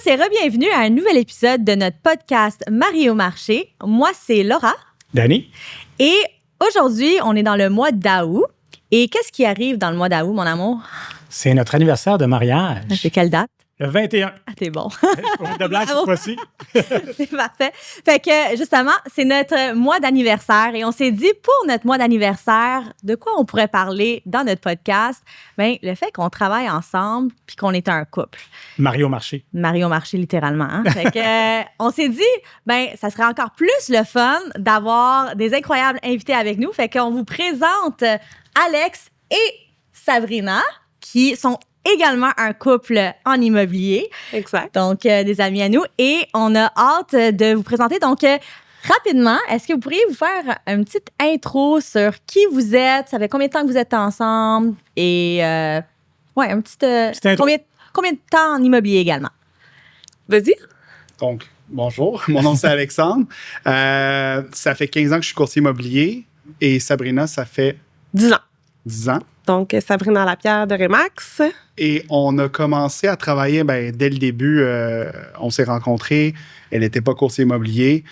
et re-bienvenue à un nouvel épisode de notre podcast Marie au marché. Moi, c'est Laura. Danny. Et aujourd'hui, on est dans le mois d'août. Et qu'est-ce qui arrive dans le mois d'août, mon amour? C'est notre anniversaire de mariage. C'est quelle date? Le 21. Ah, t'es bon. Pour de blague cette fois-ci. C'est parfait. Fait que, justement, c'est notre mois d'anniversaire et on s'est dit, pour notre mois d'anniversaire, de quoi on pourrait parler dans notre podcast? Bien, le fait qu'on travaille ensemble puis qu'on est un couple. Marie au marché. Marie au marché, littéralement. Hein? Fait que, on s'est dit, ben, ça serait encore plus le fun d'avoir des incroyables invités avec nous. Fait qu'on vous présente Alex et Sabrina, qui sont également un couple en immobilier. Exact. Donc, des amis à nous. Et on a hâte de vous présenter. Donc, rapidement, est-ce que vous pourriez vous faire une petite intro sur qui vous êtes? Ça fait combien de temps que vous êtes ensemble? Et, ouais, un petit... combien de temps en immobilier également? Vas-y. Donc, bonjour. Mon nom, c'est Alexandre. Ça fait 15 ans que je suis courtier immobilier. Et Sabrina, ça fait 10 ans. 10 ans. Donc, Sabrina Lapierre de Remax. Et on a commencé à travailler dès le début. On s'est rencontrés. Elle n'était pas courtier immobilier.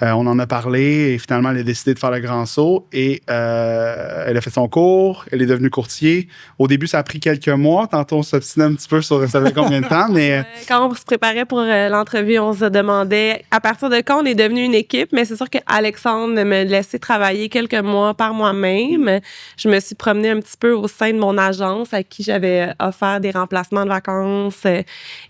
On en a parlé et finalement, elle a décidé de faire le grand saut. Et elle a fait son cours. Elle est devenue courtier. Au début, ça a pris quelques mois. Tantôt, on s'obstinait un petit peu sur ça fait combien de temps. Mais Quand on se préparait pour l'entrevue, on se demandait à partir de quand on est devenu une équipe. Mais c'est sûr qu'Alexandre me laissait travailler quelques mois par moi-même. Je me suis promenée un petit peu au sein de mon agence à qui j'avais offert des remplacements de vacances.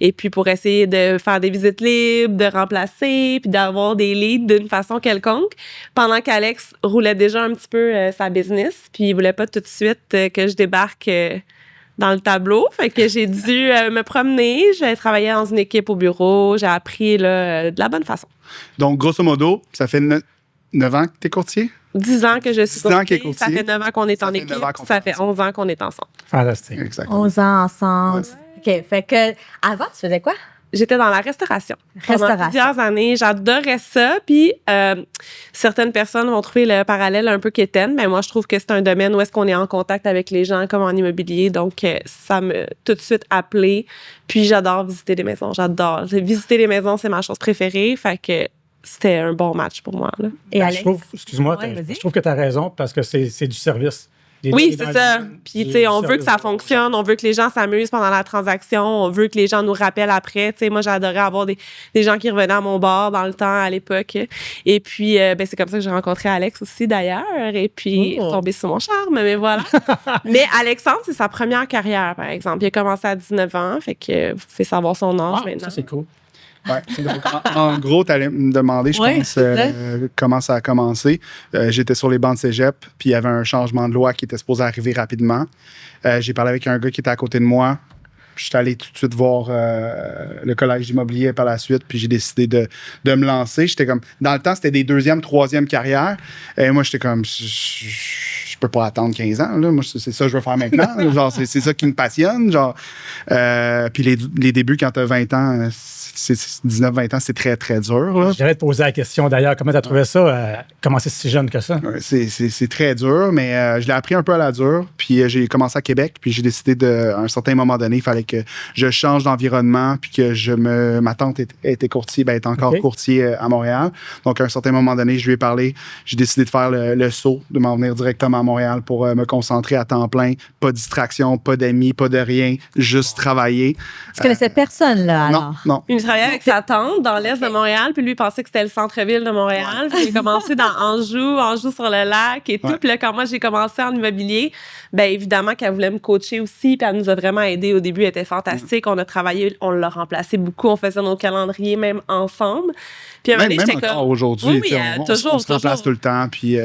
Et puis, pour essayer de faire des visites libres, de remplacer, puis d'avoir des leads d'une façon quelconque, pendant qu'Alex roulait déjà un petit peu sa business, puis il voulait pas tout de suite que je débarque dans le tableau. Fait que j'ai dû me promener. J'ai travaillé dans une équipe au bureau. J'ai appris là, de la bonne façon. donc, grosso modo, ça fait 9 ans que tu es courtier? 10 ans que je suis 10 ans qu'il est courtier. Ça courtier. fait 9 ans qu'on est Ça en fait équipe. 9 ans qu'on Ça fait fait 11 ans qu'on est ensemble. Fantastique. Exactement. 11 ans ensemble. OK. Fait que, avant, tu faisais quoi? J'étais dans la restauration. Pendant Restauration. plusieurs années. J'adorais ça. Puis, certaines personnes vont trouver le parallèle un peu quétaine, mais moi, je trouve que c'est un domaine où est-ce qu'on est en contact avec les gens, comme en immobilier. Donc, ça m'a tout de suite appelé. Puis, j'adore visiter des maisons. J'adore. Visiter les maisons, c'est ma chose préférée. Fait que c'était un bon match pour moi, là. Et Ben, Alex? je trouve, excuse-moi, Ouais, vas-y. je trouve que tu as raison parce que c'est du service. Oui, c'est ça. Puis, tu sais, on veut que ça fonctionne, on veut que les gens s'amusent pendant la transaction, on veut que les gens nous rappellent après. Tu sais, moi, j'adorais avoir des gens qui revenaient à mon bar dans le temps, à l'époque. Et puis, c'est comme ça que j'ai rencontré Alex aussi, d'ailleurs. Et puis, tombé sur mon charme, mais voilà. Mais Alexandre, c'est sa première carrière, par exemple. Il a commencé à 19 ans, fait que vous pouvez savoir son âge maintenant. Ça, c'est cool. Ouais. Donc, en gros, tu allais me demander, je Ouais, pense, c'est ça. comment ça a commencé. J'étais sur les bancs de cégep, puis il y avait un changement de loi qui était supposé arriver rapidement. J'ai parlé avec un gars qui était à côté de moi. Je suis allé tout de suite voir le collège d'immobilier par la suite, puis j'ai décidé de me lancer. J'étais comme, dans le temps, c'était des deuxième, troisième carrières. Et moi, j'étais comme, je peux pas attendre 15 ans. Là. Moi, c'est ça que je veux faire maintenant. Genre, c'est ça qui me passionne. Genre, puis les débuts, quand tu as 20 ans, 19-20 ans, c'est très, très dur. Là. J'allais te poser la question d'ailleurs, comment tu as trouvé ça, commencer si jeune que ça? Ouais, c'est très dur, mais je l'ai appris un peu à la dure. Puis j'ai commencé à Québec, puis j'ai décidé à un certain moment donné, il fallait que je change d'environnement, puis que ma tante était courtier, est encore courtier à Montréal. Donc, à un certain moment donné, je lui ai parlé. J'ai décidé de faire le saut, de m'en venir directement à Montréal pour me concentrer à temps plein. Pas de distraction, pas d'amis, pas de rien, juste travailler. Tu connaissais personne, là, Non, alors? non. Il travaillait avec sa tante dans l'est de Montréal, puis lui, il pensait que c'était le centre-ville de Montréal. Puis il a commencé dans Anjou sur le lac et tout. Ouais. Puis là, quand moi, j'ai commencé en immobilier, bien évidemment qu'elle voulait me coacher aussi, puis elle nous a vraiment aidés. Au début, elle était fantastique. On a travaillé, on l'a remplacé beaucoup. On faisait nos calendriers même ensemble. Puis à un moment donné, Même j'étais encore comme... aujourd'hui, Oui, tu sais, on toujours. se remplace tout le temps. Puis,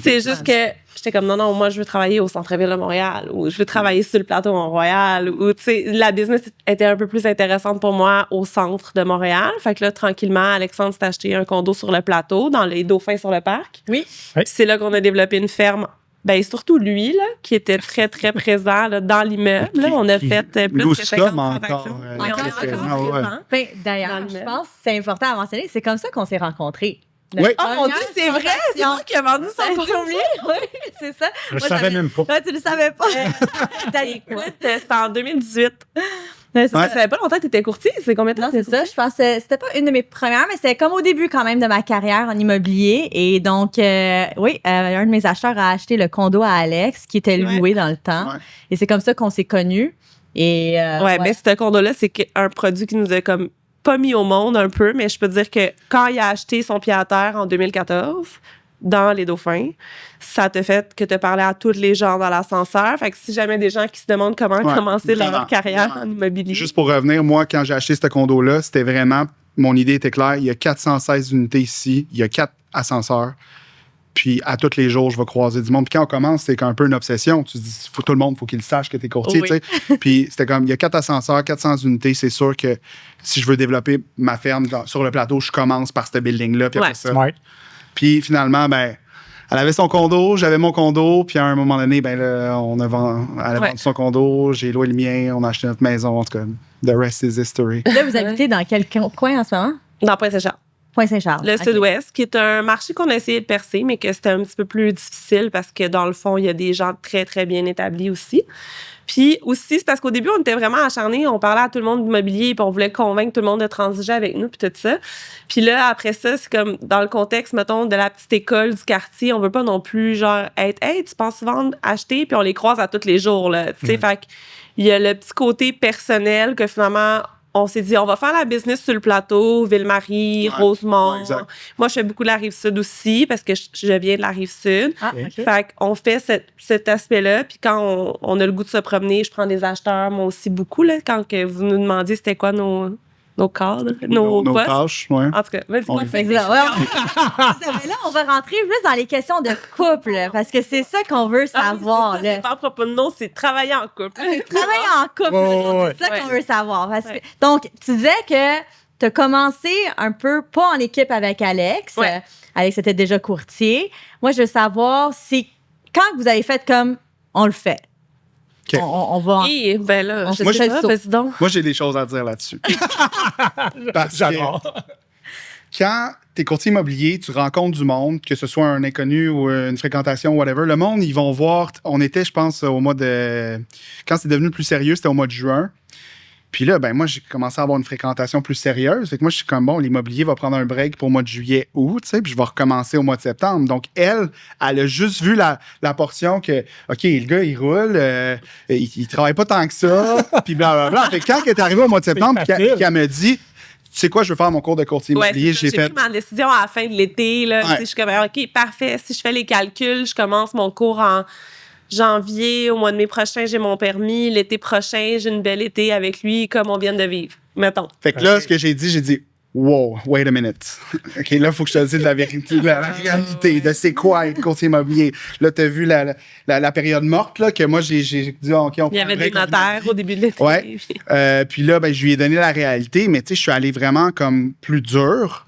C'est juste que j'étais comme, non, moi, je veux travailler au centre-ville de Montréal ou je veux travailler sur le plateau Mont-Royal ou, tu sais, la business était un peu plus intéressante pour moi au centre de Montréal. Fait que là, tranquillement, Alexandre s'est acheté un condo sur le plateau, dans les Dauphins sur le parc. Oui. Oui. C'est là qu'on a développé une ferme. Ben surtout lui, là, qui était très, très présent là, dans l'immeuble. Là, on a fait plus nous que 50 sommes encore, transactions. euh, Oui, on est très encore présents, ouais. présent. Ben, d'ailleurs, Dans le je même. pense que c'est important à mentionner. C'est comme ça qu'on s'est rencontrés. Oui. Oh mon Dieu, c'est vrai! C'est toi qui as vendu son C'est premier! oui, c'est ça. Je ne savais même pas. Ouais, tu le savais pas. Écoute, c'était en 2018. C'est Ouais. Ça faisait pas longtemps que tu étais courtier. C'est combien de temps? Non, c'est ça. Je pense que c'était pas une de mes premières, mais c'était comme au début quand même de ma carrière en immobilier. Et donc, oui, un de mes acheteurs a acheté le condo à Alex, qui était loué dans le temps. Ouais. Et c'est comme ça qu'on s'est connus. Et, Mais ce condo-là, c'est un produit qui nous a comme pas mis au monde un peu, mais je peux te dire que quand il a acheté son pied à terre en 2014, dans les Dauphins, ça te fait que tu parlais à tous les gens dans l'ascenseur. Fait que si jamais des gens qui se demandent comment Ouais, commencer leur vraiment, carrière vraiment. en immobilier. Juste pour revenir, moi, quand j'ai acheté ce condo-là, c'était vraiment, mon idée était claire. Il y a 416 unités ici, il y a 4 ascenseurs. Puis à tous les jours, je vais croiser du monde. Puis quand on commence, c'est un peu une obsession. Tu te dis, tout le monde, faut qu'il sache que tu es courtier. Oui. Tu sais. Puis c'était comme, il y a 4 ascenseurs, 400 unités. C'est sûr que si je veux développer ma ferme sur le plateau, je commence par ce building-là. Puis après Ouais. ça. Smart. Puis finalement, ben, elle avait son condo, j'avais mon condo. Puis à un moment donné, ben là, elle a vendu son condo, j'ai loué le mien, on a acheté notre maison. En tout cas, the rest is history. là, vous habitez dans quel coin en ce moment? Dans Pointe-Saint-Charles. Pointe-Saint-Charles. Le OK. Sud-Ouest, qui est un marché qu'on a essayé de percer, mais que c'était un petit peu plus difficile parce que dans le fond, il y a des gens très, très bien établis aussi. Puis aussi, c'est parce qu'au début, on était vraiment acharnés, on parlait à tout le monde d'immobilier, puis on voulait convaincre tout le monde de transiger avec nous, puis tout ça. Puis là, après ça, c'est comme dans le contexte, mettons, de la petite école du quartier, on veut pas non plus, genre, être, hey, tu penses vendre, acheter, puis on les croise à tous les jours, là. Tu sais, fait qu'il y a le petit côté personnel que finalement, on s'est dit, on va faire la business sur le plateau, Ville-Marie, Ouais. Rosemont. Ouais, exact. Moi, je fais beaucoup de la Rive-Sud aussi parce que je viens de la Rive-Sud. Ah, OK. Fait qu'on fait cet aspect-là. Puis quand on a le goût de se promener, je prends des acheteurs, moi aussi, beaucoup. Là, quand que vous nous demandiez c'était quoi nos cadres, nos Nos postes. tâches, ouais. En tout cas, vas-y, On moi, les fais Fait que là, ouais, mais là, on va rentrer plus dans les questions de couple, parce que c'est ça qu'on veut savoir. là. C'est pas à propos de nom, c'est travailler en couple. Travailler en couple, Ouais. c'est ça qu'on Ouais. veut savoir. Parce que- Ouais. donc, tu disais que tu as commencé un peu, pas en équipe avec Alex. Ouais. Alex était déjà courtier. Moi, je veux savoir, c'est quand vous avez fait comme on le fait. OK. On va. Et ben là, On je fait sais le pas, saut. vas-y donc. Moi, j'ai des choses à dire là-dessus. Parce que J'adore. quand tu es courtier immobilier, tu rencontres du monde, que ce soit un inconnu ou une fréquentation, whatever. Le monde, ils vont voir. On était, je pense, au mois de. Quand c'est devenu plus sérieux, c'était au mois de juin. Puis là, ben moi, j'ai commencé à avoir une fréquentation plus sérieuse. Fait que moi, je suis comme, bon, l'immobilier va prendre un break pour le mois de juillet, août, tu sais, puis je vais recommencer au mois de septembre. Donc, elle a juste vu la portion que, OK, le gars, il roule, il travaille pas tant que ça, puis blablabla. Fait que quand elle est arrivée au mois de septembre, C'est puis facile. qu'elle me dit, tu sais quoi, je veux faire mon cours de courtier Ouais, immobilier, c'est ça. J'ai pris ma décision à la fin de l'été. Là. Ouais. Tu sais, je suis comme, OK, parfait. Si je fais les calculs, je commence mon cours en janvier. Au mois de mai prochain, j'ai mon permis. L'été prochain, j'ai une belle été avec lui, comme on vient de vivre. Mettons. Fait que là, ce que j'ai dit, wow, wait a minute. OK, là, il faut que je te dise la vérité, la réalité de c'est quoi être courtier immobilier. Là, tu as vu la période morte, là, que moi, j'ai dit, OK, on Il y prend un avait des break, on notaires au début de l'été. Ouais. Puis là, ben, je lui ai donné la réalité, mais tu sais, je suis allé vraiment comme plus dur,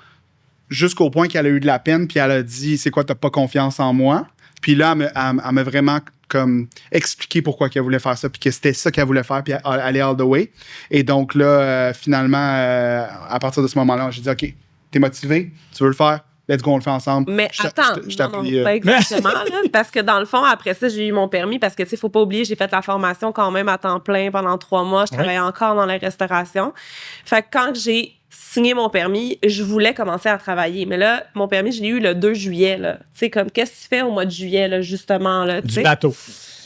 jusqu'au point qu'elle a eu de la peine, puis elle a dit, c'est quoi, t'as pas confiance en moi? Puis là, elle m'a vraiment comme expliqué pourquoi qu'elle voulait faire ça, puis que c'était ça qu'elle voulait faire, puis aller all the way. Et donc là, finalement, à partir de ce moment-là, j'ai dit, OK, t'es motivé, tu veux le faire, let's go, on le fait ensemble. Mais Je attends, je non, t'appuie. pas exactement, là, parce que dans le fond, après ça, j'ai eu mon permis parce que, tu sais, faut pas oublier, j'ai fait la formation quand même à temps plein pendant 3 mois. Je travaillais encore dans la restauration. Fait que quand j'ai signé mon permis, je voulais commencer à travailler. Mais là, mon permis, je l'ai eu le 2 juillet, là. Tu sais, comme, qu'est-ce que tu fais au mois de juillet, là, justement, là, tu Du sais? bateau.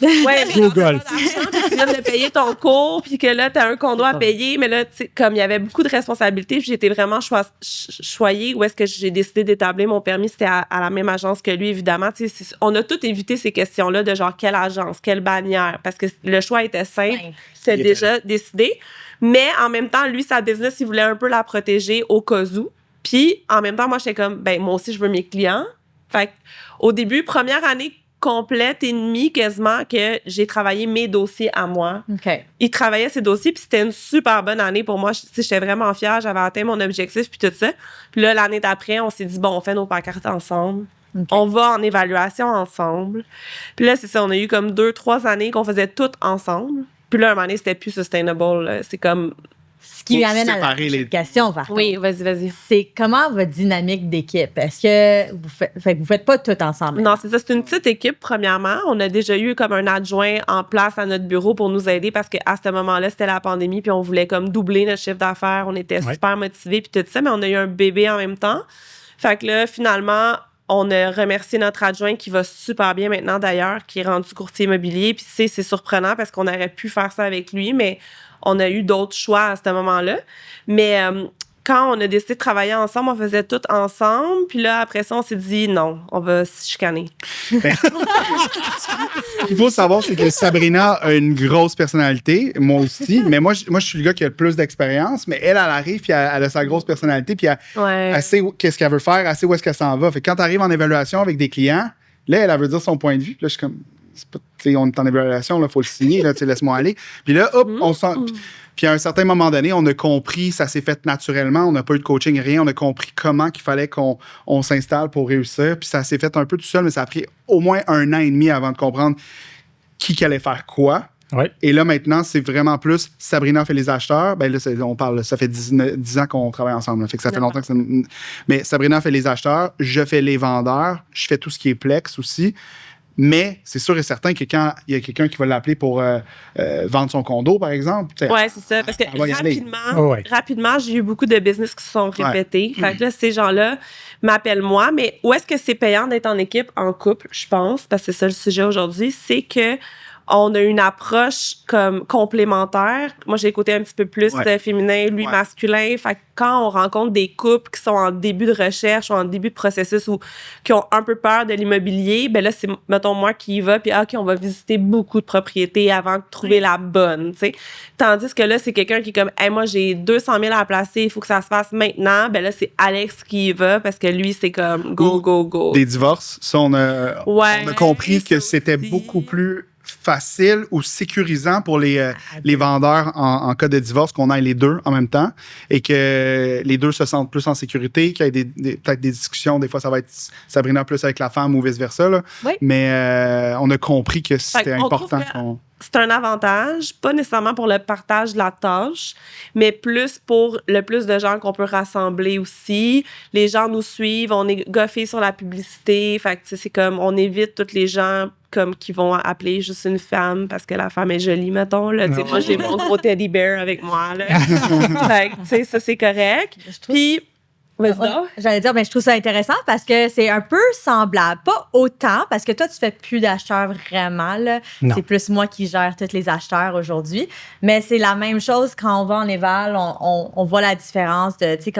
Ouais, mais Au quand t'as golf. pas d'argent, puis tu viens de payer ton cours, puis que là, t'as un condo à payer, mais là, tu sais, comme il y avait beaucoup de responsabilités, puis j'étais vraiment choyée où est-ce que j'ai décidé d'établir mon permis, c'était à la même agence que lui, évidemment. Tu sais, on a tout évité ces questions-là de genre quelle agence, quelle bannière, parce que le choix était simple, c'était déjà décidé. Mais en même temps, lui, sa business, il voulait un peu la protéger au cas où. Puis, en même temps, moi, j'étais comme, ben moi aussi, je veux mes clients. Fait au début, première année complète et demie quasiment que j'ai travaillé mes dossiers à moi. OK. Il travaillait ses dossiers, puis c'était une super bonne année pour moi. J'étais vraiment fière, j'avais atteint mon objectif, puis tout ça. Puis là, l'année d'après, on s'est dit, bon, on fait nos pancartes ensemble. OK. On va en évaluation ensemble. Puis là, c'est ça, on a eu comme 2-3 années qu'on faisait tout ensemble. Puis là, un moment donné, c'était plus sustainable. Là. C'est comme... Ce qui Faut m'amène à la séparer les- question, par contre. Oui, vas-y. C'est comment votre dynamique d'équipe? Est-ce que vous faites pas tout ensemble? Non, c'est ça. C'est une petite équipe, premièrement. On a déjà eu comme un adjoint en place à notre bureau pour nous aider parce qu'à ce moment-là, c'était la pandémie, puis on voulait comme doubler notre chiffre d'affaires. On était super motivés, puis tout ça, mais on a eu un bébé en même temps. Fait que là, finalement, on a remercié notre adjoint qui va super bien maintenant, d'ailleurs, qui est rendu courtier immobilier. Puis c'est surprenant parce qu'on aurait pu faire ça avec lui, mais on a eu d'autres choix à ce moment-là. Mais quand on a décidé de travailler ensemble, on faisait tout ensemble. Puis là, après ça, on s'est dit non, on va se chicaner. Ce qu'il faut savoir, c'est que Sabrina a une grosse personnalité, moi aussi. Mais moi, je suis le gars qui a le plus d'expérience. Mais elle arrive, puis elle a sa grosse personnalité, puis elle sait qu'est-ce qu'elle veut faire, elle sait où est-ce qu'elle s'en va. Fait que quand tu arrives en évaluation avec des clients, là, elle veut dire son point de vue. Puis là, je suis comme, on est en évaluation, il faut le signer, là, laisse-moi aller. Puis là, hop, on sent. Puis à un certain moment donné, on a compris, ça s'est fait naturellement, on n'a pas eu de coaching, rien, on a compris comment qu'il fallait qu'on s'installe pour réussir. Puis ça s'est fait un peu tout seul, mais ça a pris au moins 1 an et demi avant de comprendre qui allait faire quoi. Ouais. Et là, maintenant, c'est vraiment plus Sabrina fait les acheteurs. Ben là, on parle, ça fait 10 ans qu'on travaille ensemble. Là, fait que ça fait longtemps que mais Sabrina fait les acheteurs, je fais les vendeurs, je fais tout ce qui est Plex aussi. Mais c'est sûr et certain que quand il y a quelqu'un qui va l'appeler pour vendre son condo, par exemple. Oui, c'est ça. Parce que rapidement, j'ai eu beaucoup de business qui se sont répétés. Fait que là, ces gens-là m'appellent moi. Mais où est-ce que c'est payant d'être en équipe, en couple, je pense, parce que c'est ça le sujet aujourd'hui, c'est que on a une approche comme complémentaire. Moi, j'ai écouté un petit peu plus féminin, lui masculin. Fait que quand on rencontre des couples qui sont en début de recherche ou en début de processus ou qui ont un peu peur de l'immobilier, ben là, c'est, mettons, moi qui y va, puis OK, on va visiter beaucoup de propriétés avant de trouver la bonne, tu sais. Tandis que là, c'est quelqu'un qui est comme, hey, moi, j'ai 200 000 à placer, il faut que ça se fasse maintenant. Ben là, c'est Alex qui y va parce que lui, c'est comme go. Des divorces, ça, on a compris que c'était beaucoup plus facile ou sécurisant pour les vendeurs en cas de divorce qu'on ait les deux en même temps et que les deux se sentent plus en sécurité, qu'il y ait peut-être des discussions. Des fois, ça va être Sabrina plus avec la femme ou vice-versa. Là. Oui. Mais on a compris que c'était important. C'est un avantage, pas nécessairement pour le partage de la tâche, mais plus pour le plus de gens qu'on peut rassembler aussi. Les gens nous suivent, on est goffés sur la publicité. Fait que c'est comme, on évite tous les gens comme qui vont appeler juste une femme parce que la femme est jolie, mettons. Là. Moi, j'ai mon gros teddy bear avec moi. Là. Fait que, tu sais, ça, c'est correct. Puis, j'allais dire, je trouve ça intéressant parce que c'est un peu semblable. Pas autant, parce que toi, tu fais plus d'acheteurs vraiment. Là. C'est plus moi qui gère tous les acheteurs aujourd'hui. Mais c'est la même chose quand on va en éval. On voit la différence,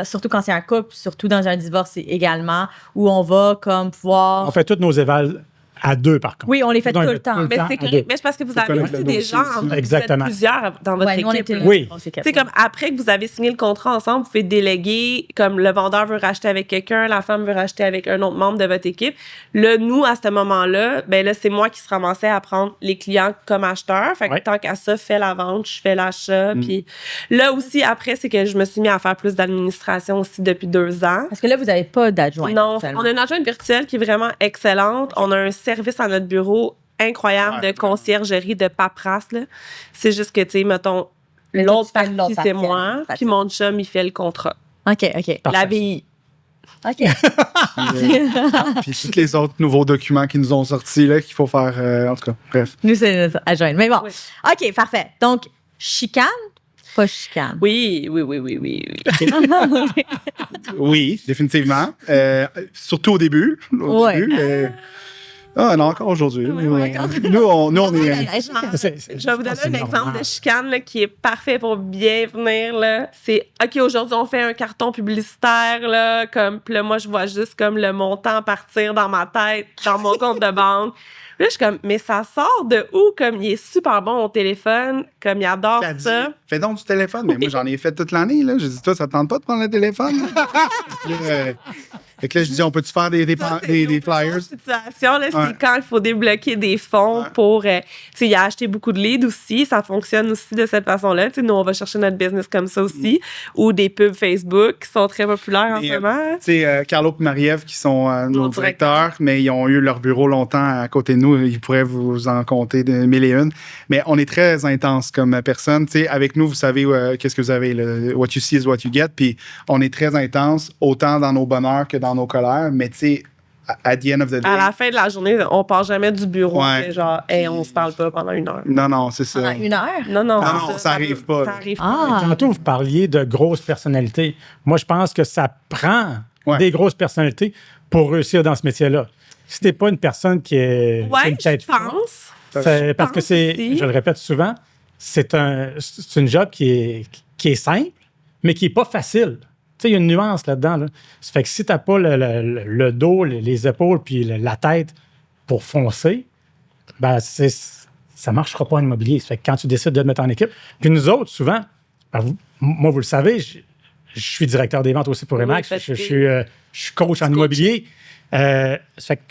surtout quand c'est un couple, surtout dans un divorce également, où on va comme pouvoir... On fait toutes nos évals à 2, par contre. Oui, on les fait tout le temps. Mais c'est correct. Mais c'est parce que vous avez aussi des gens, vous êtes plusieurs dans votre équipe. Oui. C'est comme après que vous avez signé le contrat ensemble, vous pouvez déléguer, comme le vendeur veut racheter avec quelqu'un, la femme veut racheter avec un autre membre de votre équipe. Là, nous, à ce moment-là, ben là, c'est moi qui se ramassais à prendre les clients comme acheteur. Fait que tant qu'à ça, fais la vente, je fais l'achat. Puis là aussi, après, c'est que je me suis mis à faire plus d'administration aussi depuis 2 ans. Parce que là, vous n'avez pas d'adjoint. Non, on a une adjointe virtuelle qui est vraiment excellente. On a un service à notre bureau incroyable de conciergerie, de paperasse. Là. C'est juste que, tu sais, mettons, l'autre partie, c'est moi, puis mon chum, il fait le contrat. OK. La VI. OK. Puis tous les autres nouveaux documents qui nous ont sortis, là, qu'il faut faire, en tout cas, bref. Nous, c'est notre adjoint. Mais bon, OK, parfait. Donc, chicane, pas chicane. Oui. Oui, définitivement. Surtout au début. Non, encore aujourd'hui. Nous, on est... Je vais vous donner un exemple de chicane là, qui est parfait pour bien venir. Là. C'est, OK, aujourd'hui, on fait un carton publicitaire. Là, comme, puis là, moi, je vois juste comme le montant partir dans ma tête, dans mon compte de banque. Là, je suis comme, mais ça sort de où? Comme, il est super bon au téléphone, comme, il adore ça. Fais donc du téléphone. Mais moi, j'en ai fait toute l'année. Là. J'ai dit, toi, ça te tente pas de prendre le téléphone? Fait que là, je dis, on peut-tu faire des flyers? Situation, là, c'est quand il faut débloquer des fonds pour... tu sais, il a acheté beaucoup de leads aussi. Ça fonctionne aussi de cette façon-là. Tu sais, nous, on va chercher notre business comme ça aussi. Ou des pubs Facebook qui sont très populaires en ce moment. Tu sais, Carlo et Marie-Ève qui sont nos directeurs, mais ils ont eu leur bureau longtemps à côté de nous. Ils pourraient vous en compter de mille et une. Mais on est très intense comme personne. Tu sais, avec nous, vous savez qu'est-ce que vous avez. What you see is what you get. Puis on est très intense, autant dans nos bonheurs que dans nos colères. Mais tu sais, at the end of the day... À la fin de la journée, on part jamais du bureau. Genre, hey, on se parle pas pendant 1 heure. Non, c'est ça. Pendant 1 heure? Non, ça arrive pas. Ça arrive Ah. Tantôt, vous parliez de grosses personnalités. Moi, je pense que ça prend des grosses personnalités pour réussir dans ce métier-là. Si t'es pas une personne qui est une tête je pense. parce que aussi. je le répète souvent, c'est une job qui est simple, mais qui est pas facile. Tu sais, il y a une nuance là-dedans. Là. Ça fait que si t'as pas le dos, les épaules puis la tête pour foncer, ben ça marchera pas en immobilier. Ça fait que quand tu décides de te mettre en équipe, puis nous autres, souvent, moi, vous le savez, je suis directeur des ventes aussi pour Remax. Je suis coach en immobilier. Ça fait que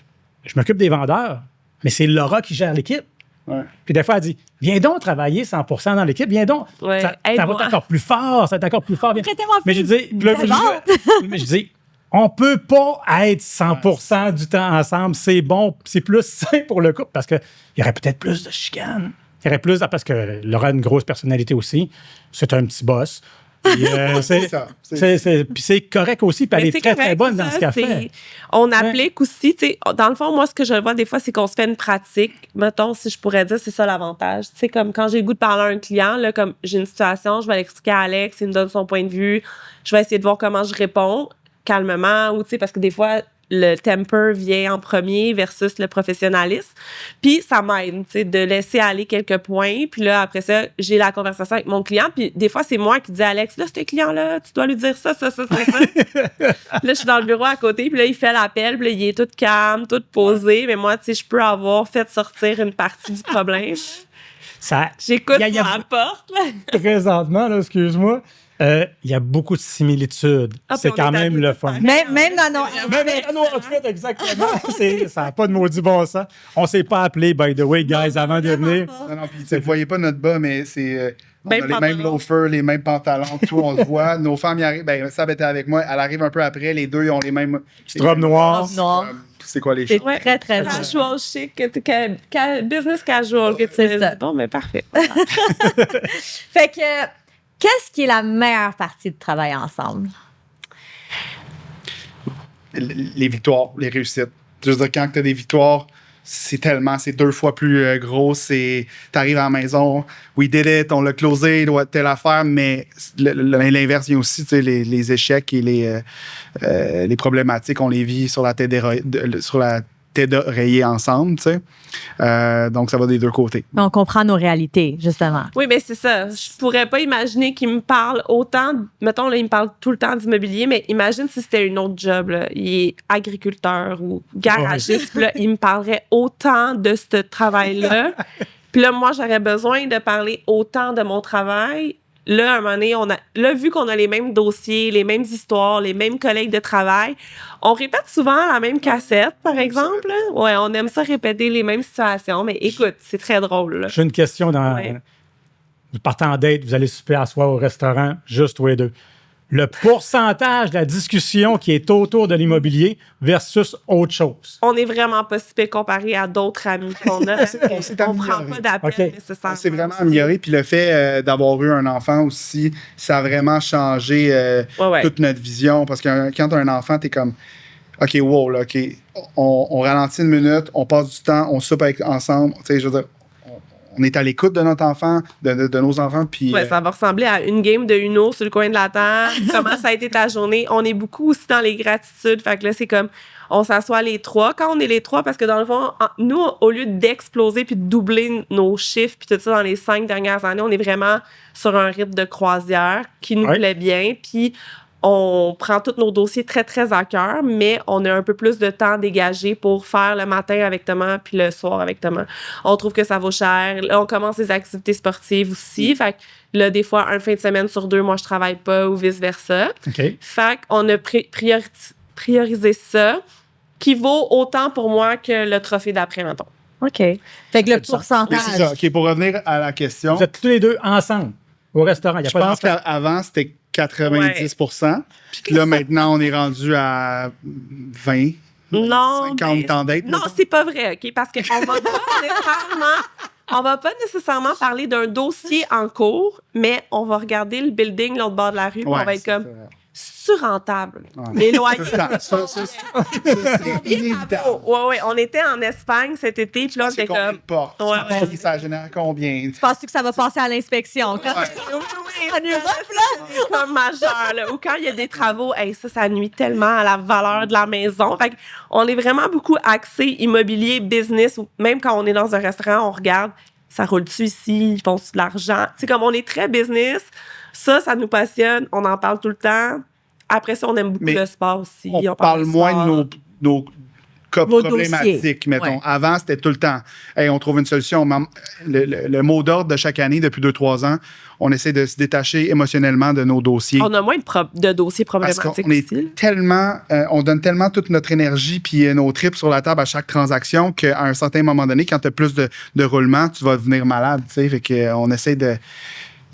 je m'occupe des vendeurs, mais c'est Laura qui gère l'équipe. Ouais. Puis des fois, elle dit, viens donc travailler 100% dans l'équipe, viens donc. Ouais. Ça va être encore plus fort, ça va être encore plus fort. Prêtez-moi Mais je dis, on peut pas être 100% du temps ensemble, c'est bon, c'est plus sain pour le couple parce qu'il y aurait peut-être plus de chicanes. Il y aurait plus, parce que Laura a une grosse personnalité aussi, c'est un petit boss. Puis, puis c'est correct aussi, puis elle est très, très bonne dans ce qu'elle fait. On applique aussi, tu sais, dans le fond, moi, ce que je vois des fois, c'est qu'on se fait une pratique. Mettons, si je pourrais dire, c'est ça l'avantage. Tu sais, comme quand j'ai le goût de parler à un client, là, comme j'ai une situation, je vais l'expliquer à Alex, il me donne son point de vue, je vais essayer de voir comment je réponds calmement, ou tu sais, parce que des fois, le temper vient en premier versus le professionnalisme. Puis ça m'aide, tu sais, de laisser aller quelques points. Puis là, après ça, j'ai la conversation avec mon client. Puis des fois, c'est moi qui dis à Alex, là, ce client-là, tu dois lui dire ça. Là, je suis dans le bureau à côté. Puis là, il fait l'appel. Puis là, il est tout calme, tout posé. Mais moi, tu sais, je peux avoir fait sortir une partie du problème. J'écoute sur la porte. Là. Présentement, là, excuse-moi, il y a beaucoup de similitudes. C'est quand même le fun. Même dans nos... Même dans nos outfits, exactement. Ça n'a pas de maudit bon sens. On ne s'est pas appelé, by the way, guys, avant de venir. Non, puis vous ne voyez pas notre bas, mais c'est... on a les mêmes loafers, les mêmes pantalons, tout, on se voit. Nos femmes y arrivent. Ben, Sab était avec moi. Elle arrive un peu après. Les deux, ils ont les mêmes... Robe noire. C'est quoi les choses? C'est très, très casual chic, business casual. C'est ça. Bon, mais parfait. Fait que... Qu'est-ce qui est la meilleure partie de travailler ensemble? Les victoires, les réussites. Je veux dire, quand tu as des victoires, c'est 2 fois plus gros. T'arrives à la maison, we did it, on l'a closé, telle affaire, mais l'inverse vient aussi, tu sais, les échecs et les problématiques, on les vit sur la tête d'oreiller ensemble, tu sais. Donc, ça va des deux côtés. On comprend nos réalités, justement. Oui, mais c'est ça. Je pourrais pas imaginer qu'il me parle autant. Mettons, là, il me parle tout le temps d'immobilier, mais imagine si c'était un autre job. Là. Il est agriculteur ou garagiste. Puis là, il me parlerait autant de ce travail-là. Puis là, moi, j'aurais besoin de parler autant de mon travail. Là, à un moment donné, vu qu'on a les mêmes dossiers, les mêmes histoires, les mêmes collègues de travail, on répète souvent la même cassette, par exemple. Oui, on aime ça répéter les mêmes situations, mais écoute, c'est très drôle. Là. J'ai une question. Vous partez en date, vous allez souper à soir au restaurant, juste tous les deux. Le pourcentage de la discussion qui est autour de l'immobilier versus autre chose. On n'est vraiment pas si peu comparé à d'autres amis qu'on a. On ne prend pas d'appel nécessairement. On s'est vraiment amélioré. Puis le fait d'avoir eu un enfant aussi, ça a vraiment changé toute notre vision. Parce que quand tu as un enfant, tu es comme, OK, wow, là, OK, on ralentit 1 minute, on passe du temps, on soupe ensemble. Tu sais, je veux dire, on est à l'écoute de notre enfant, de nos enfants. Puis, ça va ressembler à une game de Uno sur le coin de la table. Comment ça a été ta journée? On est beaucoup aussi dans les gratitudes. Fait que là, c'est comme, on s'assoit les 3. Quand on est les 3, parce que dans le fond, nous, au lieu d'exploser puis de doubler nos chiffres puis tout ça dans les 5 dernières années, on est vraiment sur un rythme de croisière qui nous plaît bien. Puis on prend tous nos dossiers très, très à cœur, mais on a un peu plus de temps dégagé pour faire le matin avec Thomas puis le soir avec Thomas. On trouve que ça vaut cher. Là, on commence les activités sportives aussi. Fait que là, des fois, un fin de semaine sur 2, moi, je travaille pas ou vice-versa. Okay. Fait qu'on a prioriser ça, qui vaut autant pour moi que le trophée d'après, mettons. OK. Fait que le fait du sens. pourcentage. Mais c'est ça. OK, pour revenir à la question, Vous êtes tous les deux ensemble au restaurant. Il y a je pas pense d'enfant. qu'avant, c'était 90 puis que là, maintenant, on est rendu à 20, Non, 50 mais- temps d'être. Non, c'est pas vrai, OK? Parce on va pas nécessairement parler d'un dossier en cours, mais on va regarder le building l'autre bord de la rue, puis on va être comme sur-rentable. Ouais. Les loyers. C'est inévitable. Ouais, on était en Espagne cet été, puis là, on C'est était combien comme. de portes? Ouais. Ça génère combien? Penses-tu que ça va passer à l'inspection? Quand Ouais. En Europe, là, c'est comme majeur, là. Ou quand il y a des travaux, hey, ça nuit tellement à la valeur de la maison. Fait on est vraiment beaucoup axé immobilier, business. Même quand on est dans un restaurant, on regarde, ça roule-tu ici? Ils font de l'argent? Tu sais, comme on est très business, ça nous passionne. On en parle tout le temps. Après ça, on aime beaucoup Mais le sport aussi. On parle de moins sport. de nos cas Vos problématiques, dossiers. mettons. Ouais. Avant, c'était tout le temps. Hey, on trouve une solution. Le mot d'ordre de chaque année, depuis 2-3 ans, on essaie de se détacher émotionnellement de nos dossiers. On a moins de dossiers Parce problématiques qu'on est aussi. tellement, on donne tellement toute notre énergie puis nos tripes sur la table à chaque transaction qu'à un certain moment donné, quand tu as plus de roulement, tu vas devenir malade. Tu sais, fait que on essaie de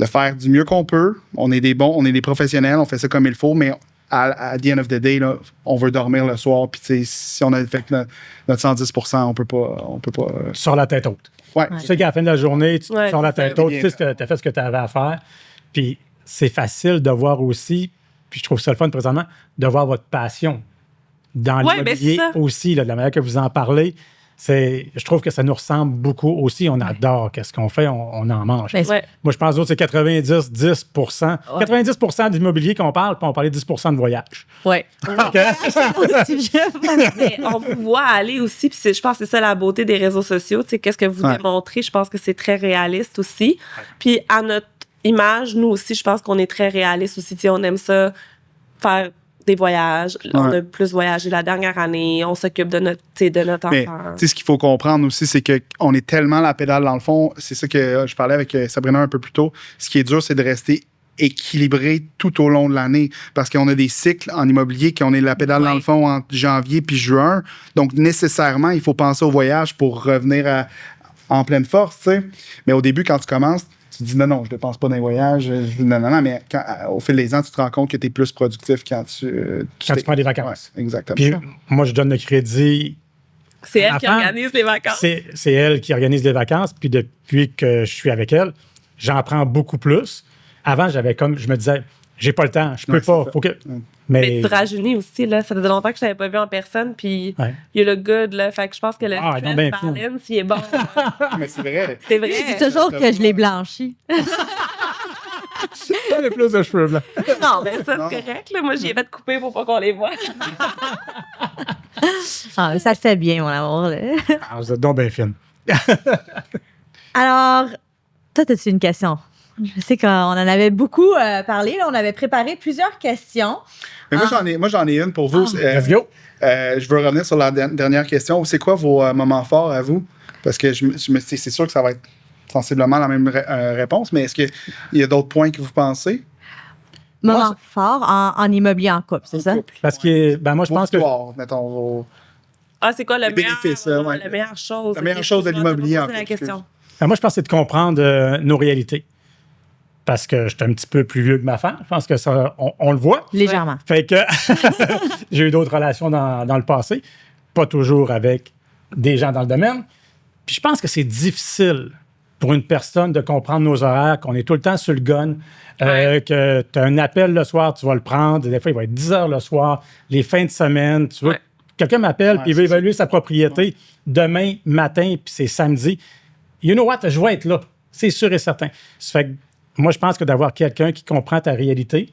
faire du mieux qu'on peut. On est des bons, on est des professionnels, on fait ça comme il faut, mais à the end of the day, là, on veut dormir le soir. Puis tu sais, si on a fait notre 110 on peut pas. Sur la tête haute. Ouais. Tu sais qu'à la fin de la journée, tu Ouais, sors la c'est tête ça. haute, tu sais que tu as fait ce que tu avais à faire. Puis c'est facile de voir aussi, puis je trouve ça le fun présentement, de voir votre passion dans Ouais, l'immobilier ben, c'est ça. aussi, là, de la manière que vous en parlez. Je trouve que ça nous ressemble beaucoup aussi. On adore qu'est-ce qu'on fait, on en mange. Ben, Ouais. Moi, je pense que c'est 90-10 90 d'immobilier qu'on parle, puis on parlait 10 de voyage. Ouais. Mais on vous voit aller aussi, puis je pense que c'est ça la beauté des réseaux sociaux. Tu sais, qu'est-ce que vous Ouais. démontrez, je pense que c'est très réaliste aussi. Puis à notre image, nous aussi, je pense qu'on est très réaliste aussi. Tu sais, on aime ça faire des voyages. On a plus voyagé la dernière année. On s'occupe de notre Mais enfant. tu sais, ce qu'il faut comprendre aussi, c'est qu'on est tellement la pédale dans le fond. C'est ça que je parlais avec Sabrina un peu plus tôt. Ce qui est dur, c'est de rester équilibré tout au long de l'année parce qu'on a des cycles en immobilier qu'on est la pédale dans le fond entre janvier puis juin. Donc, nécessairement, il faut penser au voyage pour revenir en pleine force, tu sais. Mais au début, quand tu commences, tu te dis non, je ne dépense pas dans les voyages. Non. Mais au fil des ans, tu te rends compte que tu es plus productif quand tu prends des vacances. Ouais, exactement. Puis moi, je donne le crédit. C'est elle qui Enfant, organise les vacances. C'est elle qui organise les vacances. Puis depuis que je suis avec elle, j'en prends beaucoup plus. Avant, je me disais, j'ai pas le temps, je peux Ouais, pas. c'est Faut que... Mais tu rajeunis aussi, là. Ça faisait longtemps que je t'avais pas vu en personne, puis Ouais. you look good, là. Fait que je pense que le Ah, stress non, ben, balance, il est bon. Mais c'est vrai. C'est vrai. Je dis toujours que je l'ai blanchi. J'en ai plus de cheveux blancs. Non, mais ça, Non. c'est correct, là. Moi, j'y ai fait couper pour pas qu'on les voit. Ah, ça le fait bien, mon amour. là. Ah, vous êtes donc bien fine. Alors, toi, as-tu une question? Je sais qu'on en avait beaucoup parlé. Là, on avait préparé plusieurs questions. Mais moi, j'en ai une pour vous. Let's go. Je veux revenir sur la dernière question. C'est quoi vos moments forts à vous? Parce que c'est sûr que ça va être sensiblement la même réponse, mais est-ce qu'il y a d'autres points que vous pensez? Moment fort en immobilier en couple, c'est ça? Parce que, moi, je Vos pense que. victoires, mettons, Ah, c'est quoi le Les meilleur, bénéfices, ouais. la meilleure chose? La meilleure chose de l'immobilier, en C'est la fait, question. Moi, je pense que c'est de comprendre nos réalités. Parce que je suis un petit peu plus vieux que ma femme. Je pense que ça, on le voit. Légèrement. Fait que j'ai eu d'autres relations dans le passé, pas toujours avec des gens dans le domaine. Puis je pense que c'est difficile pour une personne de comprendre nos horaires, qu'on est tout le temps sur le gun, que tu as un appel le soir, tu vas le prendre. Des fois, il va être 10 heures le soir, les fins de semaine. Tu veux, quelqu'un m'appelle puis il veut évaluer sa propriété demain matin, puis c'est samedi. You know what? Je vais être là. C'est sûr et certain. Ça fait que moi, je pense que d'avoir quelqu'un qui comprend ta réalité,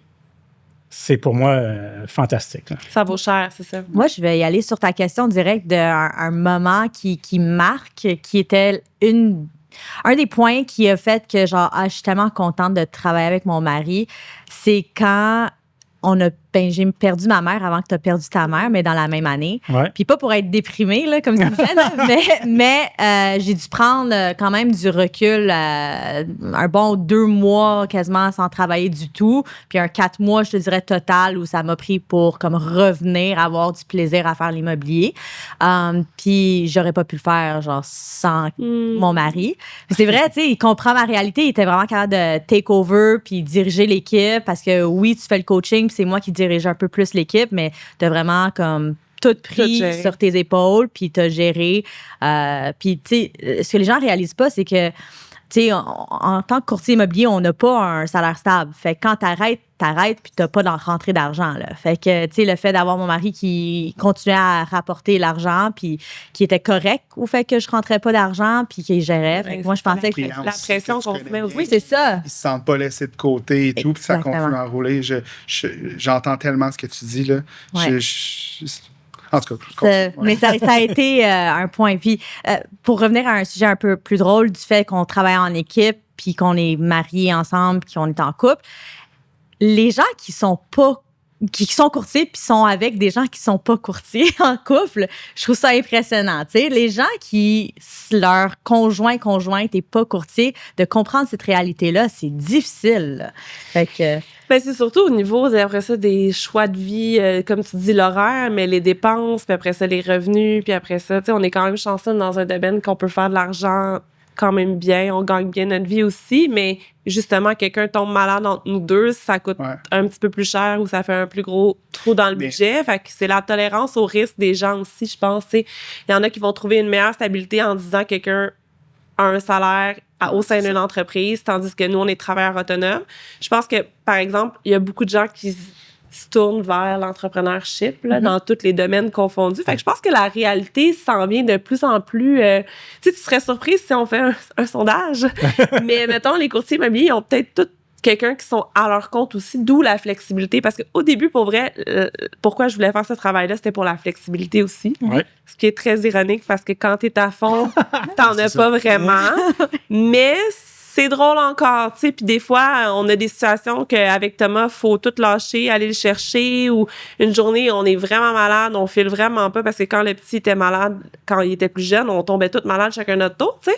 c'est pour moi fantastique. Là. Ça vaut cher, c'est ça. Moi, je vais y aller sur ta question directe d'un un moment qui marque, qui était un des points qui a fait que, je suis tellement contente de travailler avec mon mari, c'est quand on a j'ai perdu ma mère avant que tu as perdu ta mère, mais dans la même année. Ouais. Puis pas pour être déprimée, là, comme tu disais, là, mais j'ai dû prendre quand même du recul, un bon 2 mois quasiment sans travailler du tout, puis un 4 mois, je te dirais, total, où ça m'a pris pour comme revenir, avoir du plaisir à faire l'immobilier. Puis j'aurais pas pu le faire, genre, sans mon mari. Puis c'est vrai, tu sais, il comprend ma réalité, il était vraiment capable de take over puis diriger l'équipe, parce que oui, tu fais le coaching, puis c'est moi qui dirige un peu plus l'équipe, mais t'as vraiment comme tout pris sur tes épaules, puis t'as géré. Puis, tu sais, ce que les gens réalisent pas, c'est que, tu sais, en tant que courtier immobilier, on n'a pas un salaire stable. Fait que quand t'arrêtes, puis t'as pas rentrée d'argent, là. Fait que, tu sais, le fait d'avoir mon mari qui continuait à rapporter l'argent, puis qui était correct au fait que je rentrais pas d'argent, puis qu'il gérait. Fait que moi, je pensais que... La pression qu'on se met aussi. Oui, c'est ça. Ils se sentent pas laissés de côté et tout, puis ça Exactement. continue à rouler. J'entends tellement ce que tu dis, là. Ouais. En tout cas, je continue. Ouais. Mais ça a été un point. Puis, pour revenir à un sujet un peu plus drôle du fait qu'on travaille en équipe, puis qu'on est mariés ensemble, puis qu'on est en couple, les gens qui sont courtiers puis sont avec des gens qui sont pas courtiers en couple, je trouve ça impressionnant. Tu sais, les gens qui, leur conjointe est pas courtier, de comprendre cette réalité-là, c'est difficile. Là. Fait que... Ben, c'est surtout au niveau, après ça, des choix de vie, comme tu dis, l'horaire, mais les dépenses, puis après ça, les revenus, puis après ça, tu sais, on est quand même chanceux dans un domaine qu'on peut faire de l'argent quand même bien, on gagne bien notre vie aussi, mais justement, quelqu'un tombe malade entre nous deux, ça coûte un petit peu plus cher ou ça fait un plus gros trou dans le budget. Fait que c'est la tolérance au risque des gens aussi, je pense. Il y en a qui vont trouver une meilleure stabilité en disant que quelqu'un a un salaire au sein d'une entreprise, tandis que nous, on est travailleurs autonomes. Je pense que, par exemple, il y a beaucoup de gens qui se tournent vers l'entrepreneurship là, dans tous les domaines confondus. Fait que je pense que la réalité s'en vient de plus en plus... tu sais, tu serais surprise si on fait un sondage, mais mettons, les courtiers immobiliers, ils ont peut-être tous quelqu'un qui sont à leur compte aussi, d'où la flexibilité. Parce qu'au début, pour vrai, pourquoi je voulais faire ce travail-là, c'était pour la flexibilité aussi. Ouais. Ce qui est très ironique parce que quand t'es à fond, t'en as pas vraiment. Mais c'est drôle encore, tu sais. Puis des fois, on a des situations qu'avec Thomas, faut tout lâcher, aller le chercher, ou une journée, on est vraiment malade, on file vraiment pas, parce que quand le petit était malade, quand il était plus jeune, on tombait tous malades chacun notre tour, tu sais.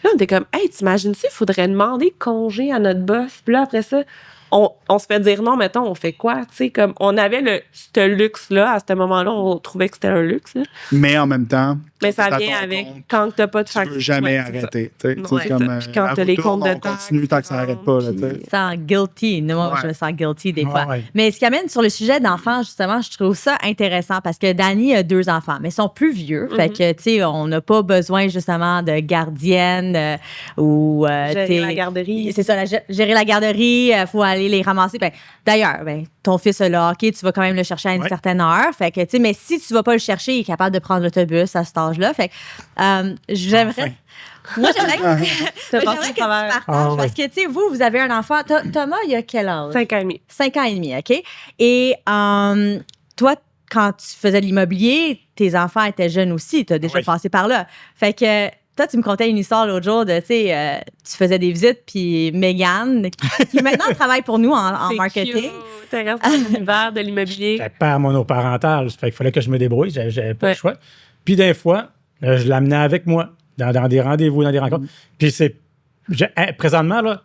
Là, on était comme, hey, t'imagines-tu, il faudrait demander congé à notre boss. Puis là, après ça, on se fait dire non, mettons, on fait quoi? Tu sais, comme, on avait ce luxe-là, à ce moment-là, on trouvait que c'était un luxe. Là. Mais en même temps, mais ça vient avec quand t'as pas de facture. Tu peux jamais arrêter. Puis quand t'as les comptes de on continue tant que ça n'arrête pas. Là, je me sens guilty. Moi, je me sens guilty des fois. Ouais. Mais ce qui amène sur le sujet d'enfants, justement, je trouve ça intéressant parce que Dani a 2 enfants, mais ils sont plus vieux. Fait que, tu sais, on n'a pas besoin, justement, de gardienne ou... gérer la garderie. C'est ça, gérer la garderie, il faut aller les ramasser. D'ailleurs, ton fils a le hockey, tu vas quand même le chercher à une certaine heure. Fait que, tu sais, mais si tu vas pas le chercher, il est capable de prendre l'autobus à cet âge-là. Fait que, j'aimerais... Enfin. Moi, j'aimerais que tu partages. Parce que, tu sais, vous avez un enfant. Thomas, il a quel âge? 5 ans et demi. 5 ans et demi, OK? Et toi, quand tu faisais de l'immobilier, tes enfants étaient jeunes aussi. Tu as déjà passé par là. Fait que... Toi, tu me contais une histoire l'autre jour de, tu sais, tu faisais des visites, puis Mégane, qui maintenant travaille pour nous en marketing. Tu restes dans l'univers de l'immobilier. J'étais père monoparental, fait qu'il fallait que je me débrouille, j'avais pas le choix. Puis des fois, je l'amenais avec moi dans des rendez-vous, dans des rencontres. Puis présentement, là,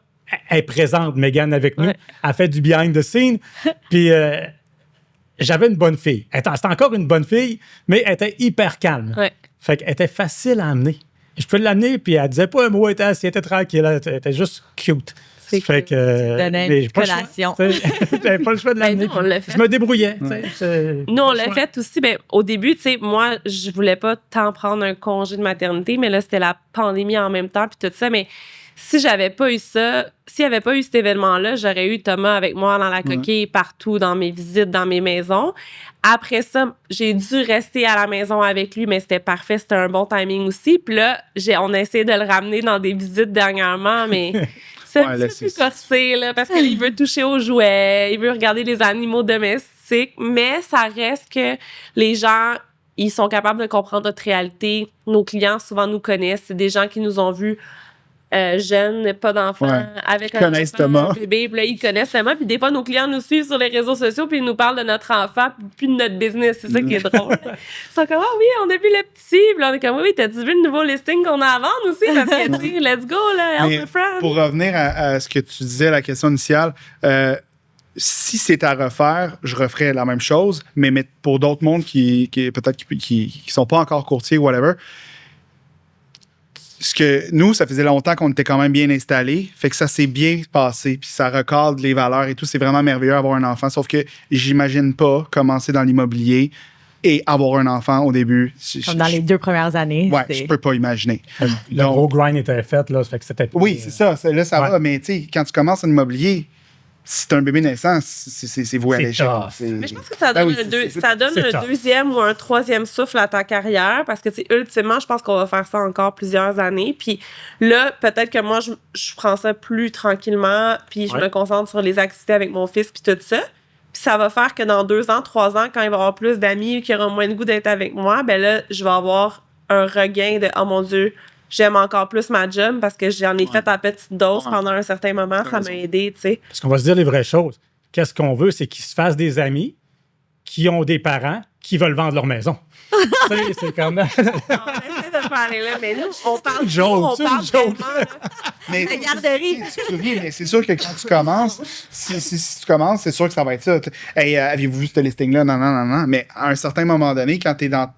elle est présente, Mégane, avec nous. Elle fait du behind the scene. Puis j'avais une bonne fille. C'était encore une bonne fille, mais elle était hyper calme. Fait qu'elle était facile à amener. Je peux l'amener, puis elle disait pas un mot, elle était tranquille, elle était juste cute. Fait que. Donnais une collation. J'avais pas le choix de l'amener. Je me débrouillais. Nous, on l'a fait aussi. Au début, tu sais, moi, je voulais pas tant prendre un congé de maternité, mais là, c'était la pandémie en même temps, puis tout ça. Mais si j'avais pas eu ça, s'il n'y avait pas eu cet événement-là, j'aurais eu Thomas avec moi dans la coquille, partout, dans mes visites, dans mes maisons. Après ça, j'ai dû rester à la maison avec lui, mais c'était parfait, c'était un bon timing aussi. Puis là, on a essayé de le ramener dans des visites dernièrement, mais c'est un petit peu plus corsé, là, parce qu'il veut toucher aux jouets, il veut regarder les animaux domestiques, mais ça reste que les gens, ils sont capables de comprendre notre réalité. Nos clients, souvent, nous connaissent. C'est des gens qui nous ont vus jeunes, pas d'enfants, Ouais. avec Ils un connaissent enfant, Thomas. un bébé, puis là, ils connaissent Thomas, puis des fois, nos clients nous suivent sur les réseaux sociaux, puis ils nous parlent de notre enfant, puis de notre business. C'est ça qui est drôle. Ils sont comme, ah oui, on a vu le petit, puis là, on est comme, oui, t'as-tu vu le nouveau listing qu'on a à vendre aussi? Parce que, tu sais, let's go, là, Mais help a friend. pour revenir à ce que tu disais, la question initiale, si c'est à refaire, je referais la même chose, mais pour d'autres mondes qui peut-être qui sont pas encore courtiers ou whatever, ce que nous, ça faisait longtemps qu'on était quand même bien installés, fait que ça s'est bien passé, puis ça recadre les valeurs et tout. C'est vraiment merveilleux d'avoir un enfant, sauf que j'imagine pas commencer dans l'immobilier et avoir un enfant au début. Comme dans les 2 premières années. Ouais, c'est- je peux pas imaginer. Le gros grind était fait, là, ça fait que c'était... Oui, c'est ça. Là, ça Ouais. va. Mais tu sais, quand tu commences en immobilier, si t'as un bébé naissant, c'est voué à C'est l'échec. tough. Mais je pense que ça Ben donne, oui, ça donne c'est un tough. deuxième ou un troisième souffle à ta carrière parce que, tu sais, ultimement, je pense qu'on va faire ça encore plusieurs années. Puis là, peut-être que moi, je prends ça plus tranquillement, puis je Ouais. me concentre sur les activités avec mon fils, puis tout ça. Puis ça va faire que dans 2 ans, 3 ans, quand il va avoir plus d'amis ou qu'il aura moins de goût d'être avec moi, ben là, je vais avoir un regain de « Oh mon Dieu, j'aime encore plus ma job parce que j'en ai fait à petite dose Ouais. pendant un certain moment. Ça m'a aidé, tu sais. Parce qu'on va se dire les vraies choses. Qu'est-ce qu'on veut, c'est qu'ils se fassent des amis qui ont des parents qui veulent vendre leur maison. Tu sais, c'est comme... On essaie de parler là, mais nous, on parle Joke, on c'est parle une joke. vraiment, là. Mais, La garderie. mais c'est sûr que quand tu commences, si tu commences, c'est sûr que ça va être ça. Hey, avez-vous vu ce listing-là? Non, non, non, non. Mais à un certain moment donné, quand tu es dans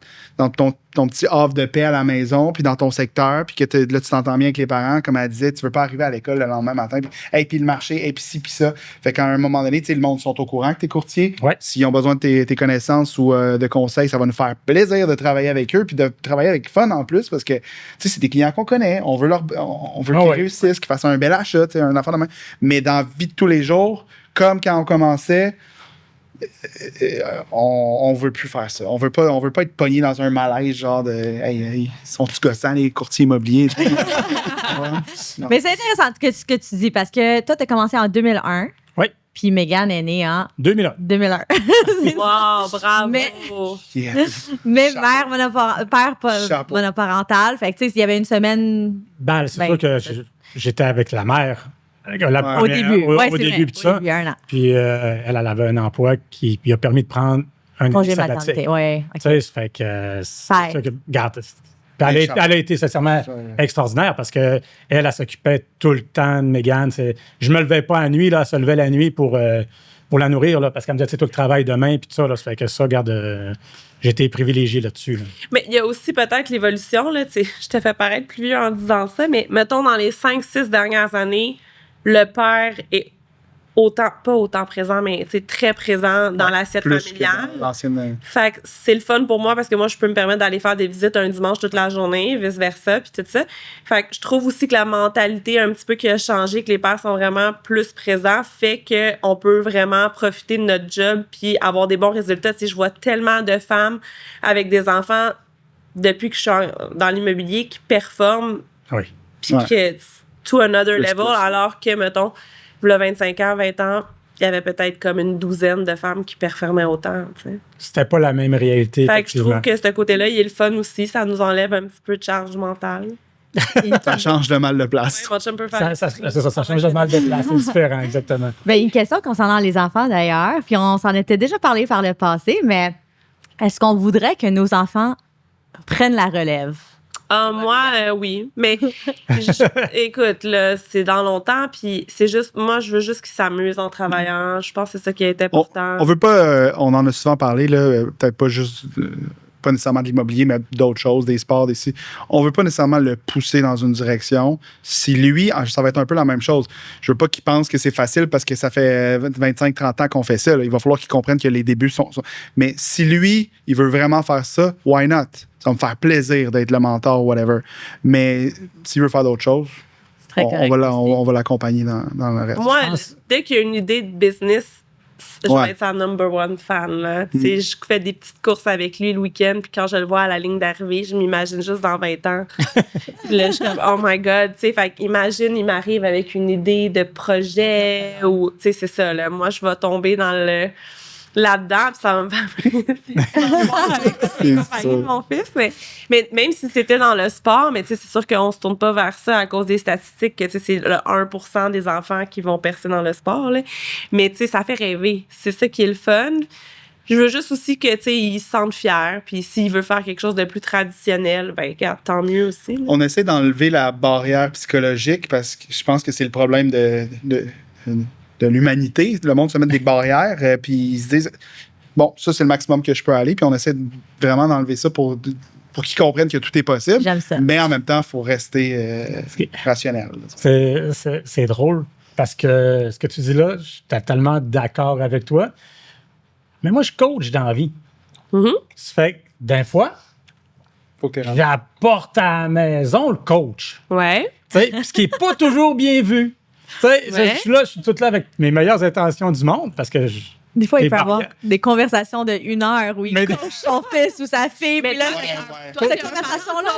ton petit offre de paix à la maison, puis dans ton secteur, puis que là, tu t'entends bien avec les parents, comme elle disait, tu veux pas arriver à l'école le lendemain matin, puis le marché, et puis ci, puis ça. Fait qu'à un moment donné, tu sais, le monde sont au courant que tu es courtier. Ouais. S'ils ont besoin de tes connaissances ou de conseils, ça va nous faire plaisir de travailler avec eux, puis de travailler avec fun en plus, parce que, tu sais, c'est des clients qu'on connaît. On veut qu'ils ouais. réussissent, qu'ils fassent un bel achat, tu sais, un affaire de même. Mais dans la vie de tous les jours, comme quand on commençait, on veut plus faire ça. On veut pas être pogné dans un malaise genre de hey, ils sont tous gossants les courtiers immobiliers. Tu sais. Ouais. Non. Mais c'est intéressant ce que tu dis parce que toi, tu as commencé en 2001, Oui, puis Megan est née en 2001. 2001. Wow, bravo. Mais- Yeah. Mais Chapeau. père Chapeau. monoparental. Fait que, tu sais, s'il y avait une semaine. Ben, c'est Ben, sûr que j'étais avec la mère. La Au première- début. Au, Ouais, au c'est début, vrai. puis ça. Il y a un an. Puis elle avait un emploi qui lui a permis de prendre un Congé de sabbatique. maternité. Ouais. Tu sais, ça fait que c'est Ça sûr aide. que, regarde, puis elle a été sincèrement extraordinaire parce qu'elle s'occupait tout le temps de Mégane. Je me levais pas la nuit, là, elle se levait la nuit pour la nourrir, là, parce qu'elle me disait, tu sais, tout le travail demain, puis tout ça, là, ça fait que ça, regarde, j'ai été privilégié là-dessus. Là. Mais il y a aussi peut-être l'évolution, là, tu sais, je te fais paraître plus vieux en disant ça, mais mettons dans les 5-6 dernières années, le père est pas autant présent, mais c'est très présent dans l'assiette Plus que familiale. dans l'ancienne. Fait que c'est le fun pour moi parce que moi, je peux me permettre d'aller faire des visites un dimanche toute la journée, vice-versa, puis tout ça. Fait que je trouve aussi que la mentalité un petit peu qui a changé, que les pères sont vraiment plus présents, fait qu'on peut vraiment profiter de notre job puis avoir des bons résultats. Tu sais, je vois tellement de femmes avec des enfants depuis que je suis dans l'immobilier qui performent Oui. puis Ouais. que to another Plus, level, plus. alors que, mettons, le 25 ans, 20 ans, il y avait peut-être comme une douzaine de femmes qui performaient autant, tu sais. C'était pas la même réalité. Fait que je effectivement. trouve que ce côté-là, il est le fun aussi. Ça nous enlève un petit peu de charge mentale. Ça change de mal de place. Ouais, mon chum peut faire Ça change de mal de place. C'est différent, exactement. Ben, une question concernant les enfants d'ailleurs, puis on s'en était déjà parlé par le passé, mais est-ce qu'on voudrait que nos enfants prennent la relève? Ah, moi, oui. Mais écoute, là, c'est dans longtemps, puis c'est juste, moi, je veux juste qu'ils s'amusent en travaillant. Je pense que c'est ça qui est important. On veut pas, on en a souvent parlé, là, peut-être pas juste, pas nécessairement de l'immobilier, mais d'autres choses, des sports, on veut pas nécessairement le pousser dans une direction. Si lui, ça va être un peu la même chose. Je veux pas qu'il pense que c'est facile parce que ça fait 25-30 ans qu'on fait ça. Là. Il va falloir qu'il comprenne que les débuts sont... Mais si lui, il veut vraiment faire ça, why not? Ça va me faire plaisir d'être le mentor ou whatever. Mais s'il veut faire d'autres choses, C'est très on correct. va l'accompagner dans le reste. Moi, Je pense- dès qu'il y a une idée de business, je Ouais. vais être sa number one fan. Là. Tu sais, je fais des petites courses avec lui le week-end, puis quand je le vois à la ligne d'arrivée, je m'imagine juste dans 20 ans. Puis là, je suis comme, oh my God. Tu sais, fait qu'imagine, il m'arrive avec une idée de projet, ou, tu sais, c'est ça. Là. Moi, je vais tomber dans là-dedans, puis ça va me faire sûr. mon fils. Mais même si c'était dans le sport, mais tu sais, c'est sûr qu'on se tourne pas vers ça à cause des statistiques, que tu sais, c'est le 1% des enfants qui vont percer dans le sport, là. Mais tu sais, ça fait rêver. C'est ça qui est le fun. Je veux juste aussi que, tu sais, ils se sentent fiers. Puis s'il veut faire quelque chose de plus traditionnel, ben, regarde, tant mieux aussi, là. On essaie d'enlever la barrière psychologique parce que je pense que c'est le problème de l'humanité. Le monde se met des barrières, puis ils se disent bon, ça, c'est le maximum que je peux aller. Puis on essaie vraiment d'enlever ça pour qu'ils comprennent que tout est possible. J'aime ça. Mais en même temps, il faut rester rationnel. C'est drôle parce que ce que tu dis là, je suis totalement d'accord avec toi. Mais moi, je coach dans la vie. Mhm. Ça fait que, d'un fois, Faut que j'apporte à la maison le coach. Ouais. Tu sais, ce qui n'est pas toujours bien vu. Tu sais, Ouais. je suis tout là avec mes meilleures intentions du monde parce que Des fois, il Les peut y avoir barrières. des conversations de 1 heure où il Mais- coach son fils ou sa fille. Mais Puis là, toi, cette t'es un conversation-là.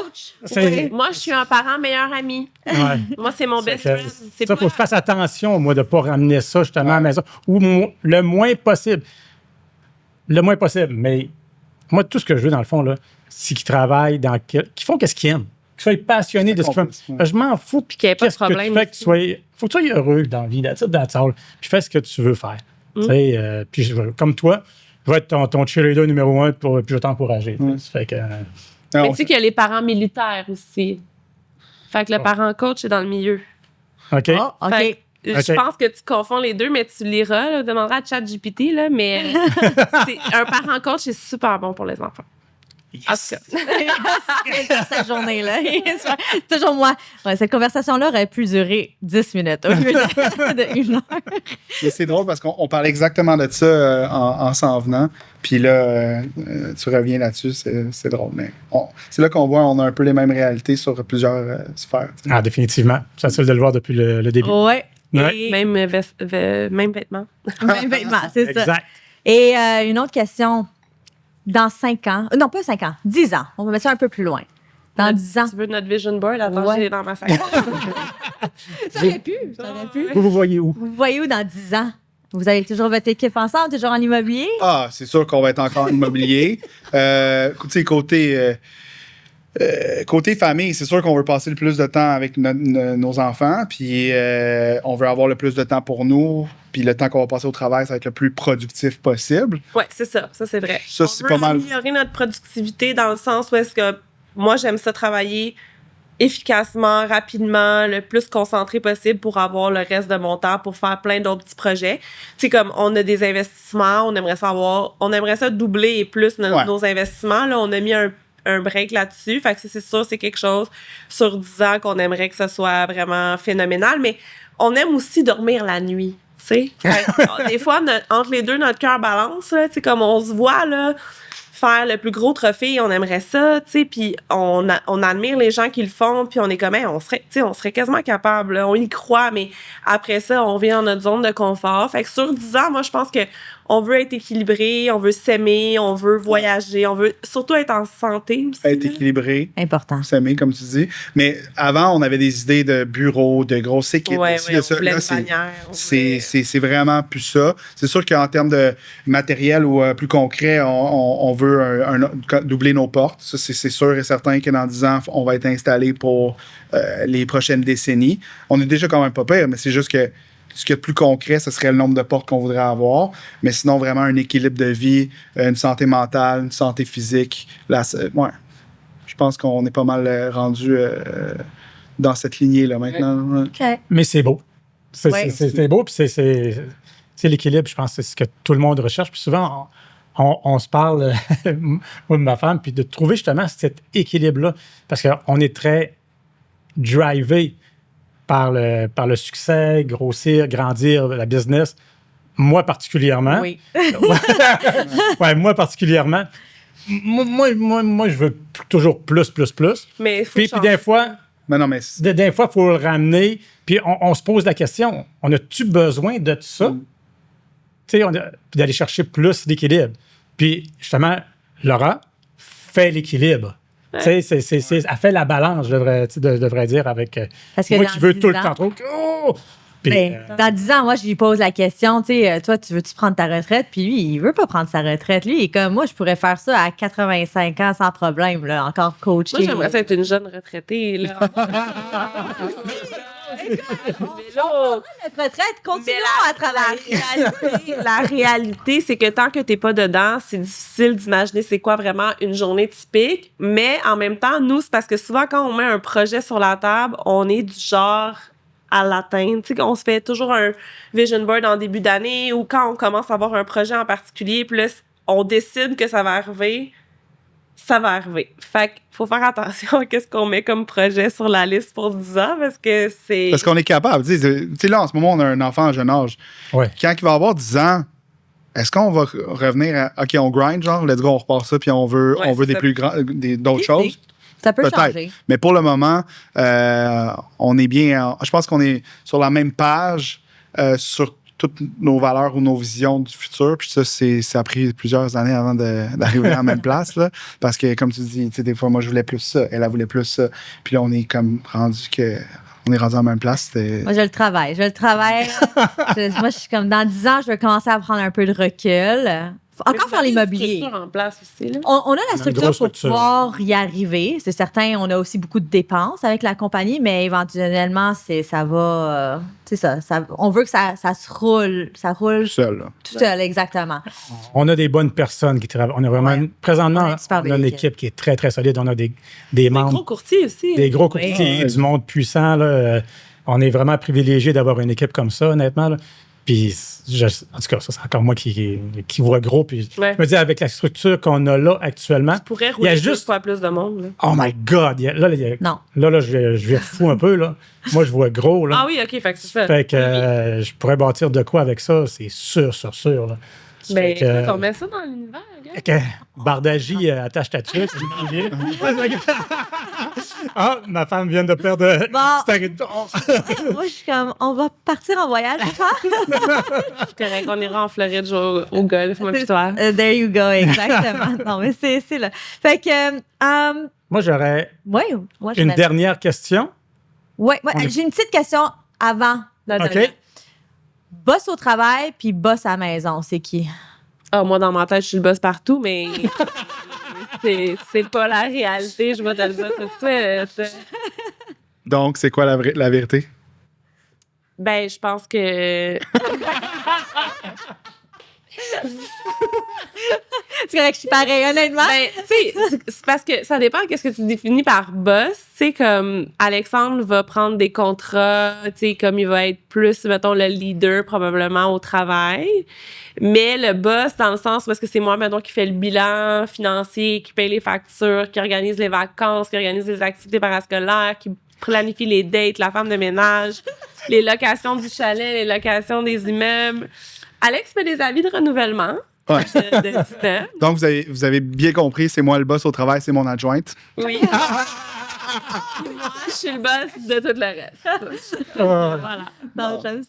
c'est. Moi, je suis un parent meilleur ami. Ouais. Moi, c'est mon best C'est que- friend. Ça, C'est il faut pas... que je fasse attention, moi, de ne pas ramener ça justement à la maison. Ou le moins possible. Le moins possible. Mais moi, tout ce que je veux, dans le fond, là, c'est qu'ils travaillent qu'ils font ce qu'ils aiment. Qu'ils soient passionnés de ce qu'ils font. Je m'en fous. Puis qu'il y ait pas de qu'est-ce que problème tu fais, aussi. faut que tu sois heureux dans la vie. That's all. Puis fais ce que tu veux faire. Tu sais, puis comme toi, je vais être ton cheerleader numéro 1 puis je vais t'encourager. Ça fait que. Mais tu sais qu'il y a les parents militaires aussi. Fait que le parent coach est dans le milieu. OK? Oh, OK. Fait que, Ok. je pense que tu confonds les deux, mais tu liras, là, demanderas à ChatGPT, là, mais un parent coach, c'est super bon pour les enfants. En tout cas. Cette journée-là. Toujours moi. Ouais, cette conversation-là aurait pu durer 10 minutes au lieu de 1 heure. Mais c'est drôle parce qu'on parle exactement de ça en s'en venant. Puis là, tu reviens là-dessus, c'est drôle. Mais c'est là qu'on voit on a un peu les mêmes réalités sur plusieurs sphères. Tu sais. Ah, définitivement. C'est facile de le voir depuis le début. Ouais. Ouais. Et- Même vêtements. Même vêtement, c'est ça. Exact. Et une autre question. Dans 5 ans, non pas 5 ans, 10 ans, on va mettre ça un peu plus loin. Dans 10 ans, Tu veux notre vision board? Attends, Ouais. j'ai dans ma sac. ça aurait pu, ça aurait pu. Vous voyez où? Vous voyez où dans 10 ans? Vous avez toujours votre équipe ensemble, toujours en immobilier? Ah, c'est sûr qu'on va être encore immobilier. Tu sais, côté famille, c'est sûr qu'on veut passer le plus de temps avec nos enfants, puis on veut avoir le plus de temps pour nous, puis le temps qu'on va passer au travail, ça va être le plus productif possible. Oui, c'est ça. Ça, c'est vrai. Ça, On c'est veut pas mal. améliorer notre productivité dans le sens où est-ce que moi, j'aime ça travailler efficacement, rapidement, le plus concentré possible pour avoir le reste de mon temps pour faire plein d'autres petits projets. Tu sais, comme on a des investissements, on aimerait ça doubler et plus nos investissements. Là, on a mis un break là-dessus. Fait que c'est sûr, c'est quelque chose sur 10 ans qu'on aimerait que ce soit vraiment phénoménal. Mais on aime aussi dormir la nuit. Tu sais, des fois, entre les deux, notre cœur balance. Tu sais, comme on se voit là, faire le plus gros trophée, on aimerait ça. Tu sais, puis on admire les gens qui le font. Puis on est comme, hey, on serait quasiment capable. Là, on y croit, mais après ça, on vient dans notre zone de confort. Fait que sur 10 ans, moi, je pense que on veut être équilibré, on veut s'aimer, on veut voyager, on veut surtout être en santé aussi. Être là. équilibré, Important. s'aimer, comme tu dis. Mais avant, on avait des idées de bureaux, de grosses équipes. Ouais, aussi, ouais, de on ça. voulait Là, une bannière, on voulait- c'est vraiment plus ça. C'est sûr qu'en termes de matériel ou plus concret, on veut doubler nos portes. Ça, c'est sûr et certain que dans 10 ans, on va être installé pour les prochaines décennies. On est déjà quand même pas pire, mais c'est juste que ce qui est plus concret, ce serait le nombre de portes qu'on voudrait avoir. Mais sinon, vraiment un équilibre de vie, une santé mentale, une santé physique. Là, ouais. Je pense qu'on est pas mal rendu dans cette lignée-là maintenant. Ouais. OK. Mais c'est beau. Ouais. C'est beau, puis c'est l'équilibre, je pense, c'est ce que tout le monde recherche. Puis souvent, on se parle, moi et ma femme, puis de trouver justement cet équilibre-là. Parce qu'on est très drivé par le succès, grossir, grandir la business. Moi particulièrement. Oui. Ouais, moi particulièrement. Moi, je veux toujours plus. Mais il faut Puis changer. des fois, Mais non, mais des fois, il faut le ramener. Puis on se pose la question, on a-tu besoin de ça? Tu sais, puis d'aller chercher plus d'équilibre. Puis justement, Laura fait l'équilibre. Tu sais, elle fait la balance, je devrais dire, avec Parce que moi dans qui veux 10 tout le ans- temps trop. Oh! Puis, Ben, dans 10 ans, moi, je lui pose la question, tu sais, toi, tu veux-tu prendre ta retraite? Puis lui, il veut pas prendre sa retraite. Lui, il est comme, moi, je pourrais faire ça à 85 ans sans problème, là, encore coaché. Moi, j'aimerais ça être une jeune retraitée, là. Mais là, Notre retraite, continuons à travailler. la réalité, c'est que tant que t'es pas dedans, c'est difficile d'imaginer c'est quoi vraiment une journée typique. Mais en même temps, nous, c'est parce que souvent, quand on met un projet sur la table, on est du genre à l'atteindre. Tu sais, on se fait toujours un vision board en début d'année ou quand on commence à avoir un projet en particulier, puis là, on décide que ça va arriver. Ça va arriver. Fait qu'il faut faire attention à ce qu'on met comme projet sur la liste pour 10 ans parce que c'est... Parce qu'on est capable. Tu sais, là, en ce moment, on a un enfant en jeune âge. Ouais. Quand il va avoir 10 ans, est-ce qu'on va revenir à OK, on grind, genre, let's go, on repart ça, puis on veut Ouais, des ça. plus grands, d'autres choses? Ça peut Peut-être. changer. Mais pour le moment, on est bien. Je pense qu'on est sur la même page sur toutes nos valeurs ou nos visions du futur. Puis ça a pris plusieurs années avant d'arriver à la même place. Là, parce que, comme tu dis, des fois, moi, je voulais plus ça. Elle voulait plus ça. Puis là, on est comme rendu à la même place. Moi, je le travaille. Moi, je suis comme, dans 10 ans, je vais commencer à prendre un peu de recul. Faut encore faire l'immobilier. En place aussi, là. On a la une structure grosse pour structure. pouvoir y arriver. C'est certain, on a aussi beaucoup de dépenses avec la compagnie, mais éventuellement, ça va. C'est ça. On veut que ça se roule. Ça roule Tout seul. Là. tout seul, exactement. On a des bonnes personnes qui travaillent. On a vraiment Ouais. présentement, On a une super on a une belle équipe qui est très, très solide. On a des membres, Des gros courtiers aussi. des gros Oui. courtiers, Ouais. du monde puissant. Là. On est vraiment privilégié d'avoir une équipe comme ça, honnêtement. Là. Puis, en tout cas, ça, c'est encore moi qui vois gros. Puis, Ouais. je me dis, avec la structure qu'on a là actuellement, Pourrait il y rouler a juste juste. fois plus de monde. Là. Oh my God! Non. Là, je vais fou un peu. Là. Moi, je vois gros. Là. Ah oui, OK, fait que c'est ça. Fait que je pourrais bâtir de quoi avec ça, c'est sûr. Là. Ben, Fait que, écoute, on met ça dans l'univers, gars. fait que, Bardagie, attache ta tuque. Ah, ma femme vient de perdre. Bon. Moi, je suis comme, on va partir en voyage, C'est correct, on ira en Floride jouer au golf, moi pis toi. There you go, exactement. Non, mais c'est là. Fait que, Moi, j'aurais ouais, moi, une dernière question. Ouais, On est- j'ai une petite question avant. OK? Boss au travail puis boss à la maison, c'est qui? Ah, moi, dans ma tête, je suis le boss partout, mais c'est pas la réalité, je vais te le dire tout de suite. Donc, c'est quoi la vérité? Ben, je pense que... C'est correct que je suis pareil, honnêtement. Ben, tu sais, c'est parce que ça dépend de ce que tu définis par boss. Tu sais, comme Alexandre va prendre des contrats, tu sais, comme il va être plus, mettons, le leader probablement au travail. Mais le boss, dans le sens où est-ce que c'est moi, mettons, qui fait le bilan financier, qui paye les factures, qui organise les vacances, qui organise les activités parascolaires, qui planifie les dates, la femme de ménage, les locations du chalet, les locations des immeubles. Alex fait des avis de renouvellement. Ouais. De immeubles. Donc, vous avez bien compris, c'est moi le boss au travail, c'est mon adjointe. Oui. Moi, je suis le boss de tout le reste. Voilà. Non, j'aime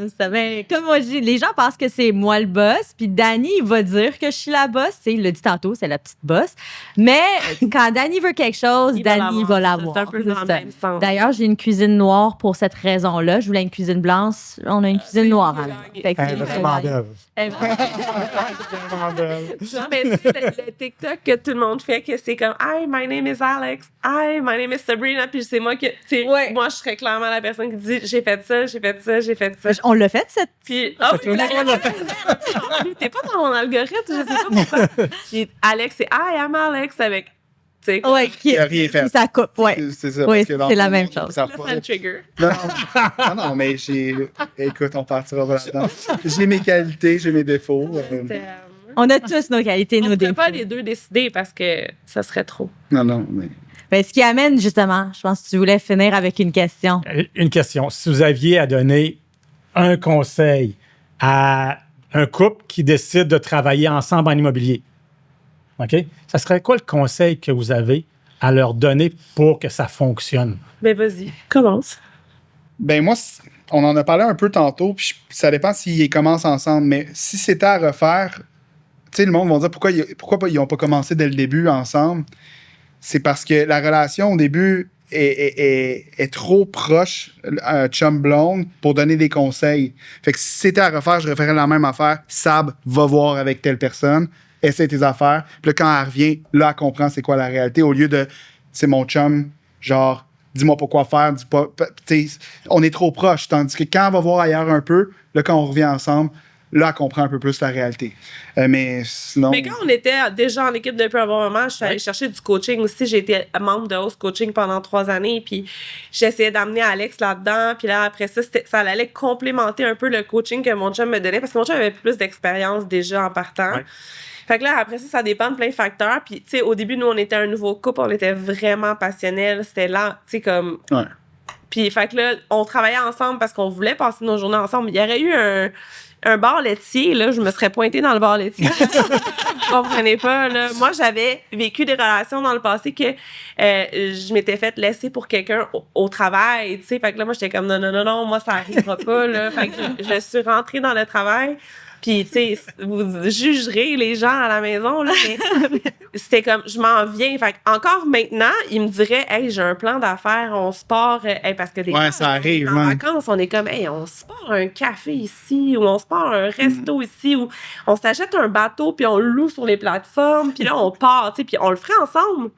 ça. Mais comme moi, je dis, les gens pensent que c'est moi le boss, puis Dani, il va dire que je suis la boss. Tu sais, il l'a dit tantôt, c'est la petite boss. Mais quand Dani veut quelque chose, Dani va l'avoir. C'est un peu C'est dans le ça. même sens. D'ailleurs, j'ai une cuisine noire pour cette raison-là. Je voulais une cuisine blanche. On a une cuisine noire. Alors. Fait que c'est- Vraiment belle. Non, mais tu sais, le TikTok que tout le monde fait, que c'est comme « Hi, my name is Alex. Hi, my name is Sabrina. » Puis c'est moi que, tu sais, Ouais. moi, je serais clairement la personne qui dit « J'ai fait ça, j'ai fait ça, j'ai fait ça. On l'a fait, cette. » Puis, oh, t'es pas dans mon algorithme, je sais pas pourquoi. Puis Alex, c'est « Hi, I'm Alex. » avec, tu sais, Ouais, qui a rien fait. Ça coupe, ouais. C'est ça. Oui, parce que dans c'est la le même fond, chose. ils savent là, pas. c'est le trigger. Non, mais écoute, on partira pas là-dedans. J'ai mes qualités, j'ai mes défauts. On a tous nos qualités, On nos ne peut défauts. pas les deux décider parce que ça serait trop. Non, mais. Ben, ce qui amène, justement, je pense que tu voulais finir avec une question. Une question. Si vous aviez à donner un conseil à un couple qui décide de travailler ensemble en immobilier, OK? Ça serait quoi le conseil que vous avez à leur donner pour que ça fonctionne? Ben, vas-y, commence. Ben moi, on en a parlé un peu tantôt, puis ça dépend s'ils commencent ensemble, mais si c'était à refaire, tu sais, le monde va dire pourquoi ils n'ont pas commencé dès le début ensemble. C'est parce que la relation, au début, est trop proche, chum blonde, pour donner des conseils. Fait que si c'était à refaire, je referais la même affaire. Sab, va voir avec telle personne, essaie tes affaires. Puis là, quand elle revient, là, elle comprend c'est quoi la réalité. Au lieu de, c'est mon chum, genre, dis-moi pas quoi faire, dis pas. On est trop proche. Tandis que quand elle va voir ailleurs un peu, là, quand on revient ensemble, là, elle comprend un peu plus la réalité. Mais sinon. Mais quand on était déjà en équipe depuis un bon moment, je suis allée chercher du coaching aussi. J'ai été membre de Host Coaching pendant 3 années. Puis j'essayais d'amener Alex là-dedans. Puis là, après ça, ça allait complémenter un peu le coaching que mon chum me donnait. Parce que mon chum avait plus d'expérience déjà en partant. Ouais. Fait que là, après ça, ça dépend de plein de facteurs. Puis, tu sais, au début, nous, on était un nouveau couple. On était vraiment passionnels. C'était lent, tu sais, comme. Ouais. Puis, fait que là, on travaillait ensemble parce qu'on voulait passer nos journées ensemble. Il y aurait eu un bar laitier, là, je me serais pointée dans le bar laitier. Vous comprenez pas, là. Moi, j'avais vécu des relations dans le passé que je m'étais fait laisser pour quelqu'un au travail, tu sais. Fait que là, moi, j'étais comme non, moi, ça arrivera pas, là. Fait que je suis rentrée dans le travail. Puis, tu sais, vous jugerez les gens à la maison, là, mais c'était comme, je m'en viens. Fait encore maintenant, il me dirait, hey, j'ai un plan d'affaires, on se part, parce que des fois, ça arrive, en vacances, on est comme, hey, on se part un café ici, ou on se part un resto ici, ou on s'achète un bateau, puis on le loue sur les plateformes, puis là, on part, tu sais, puis on le ferait ensemble.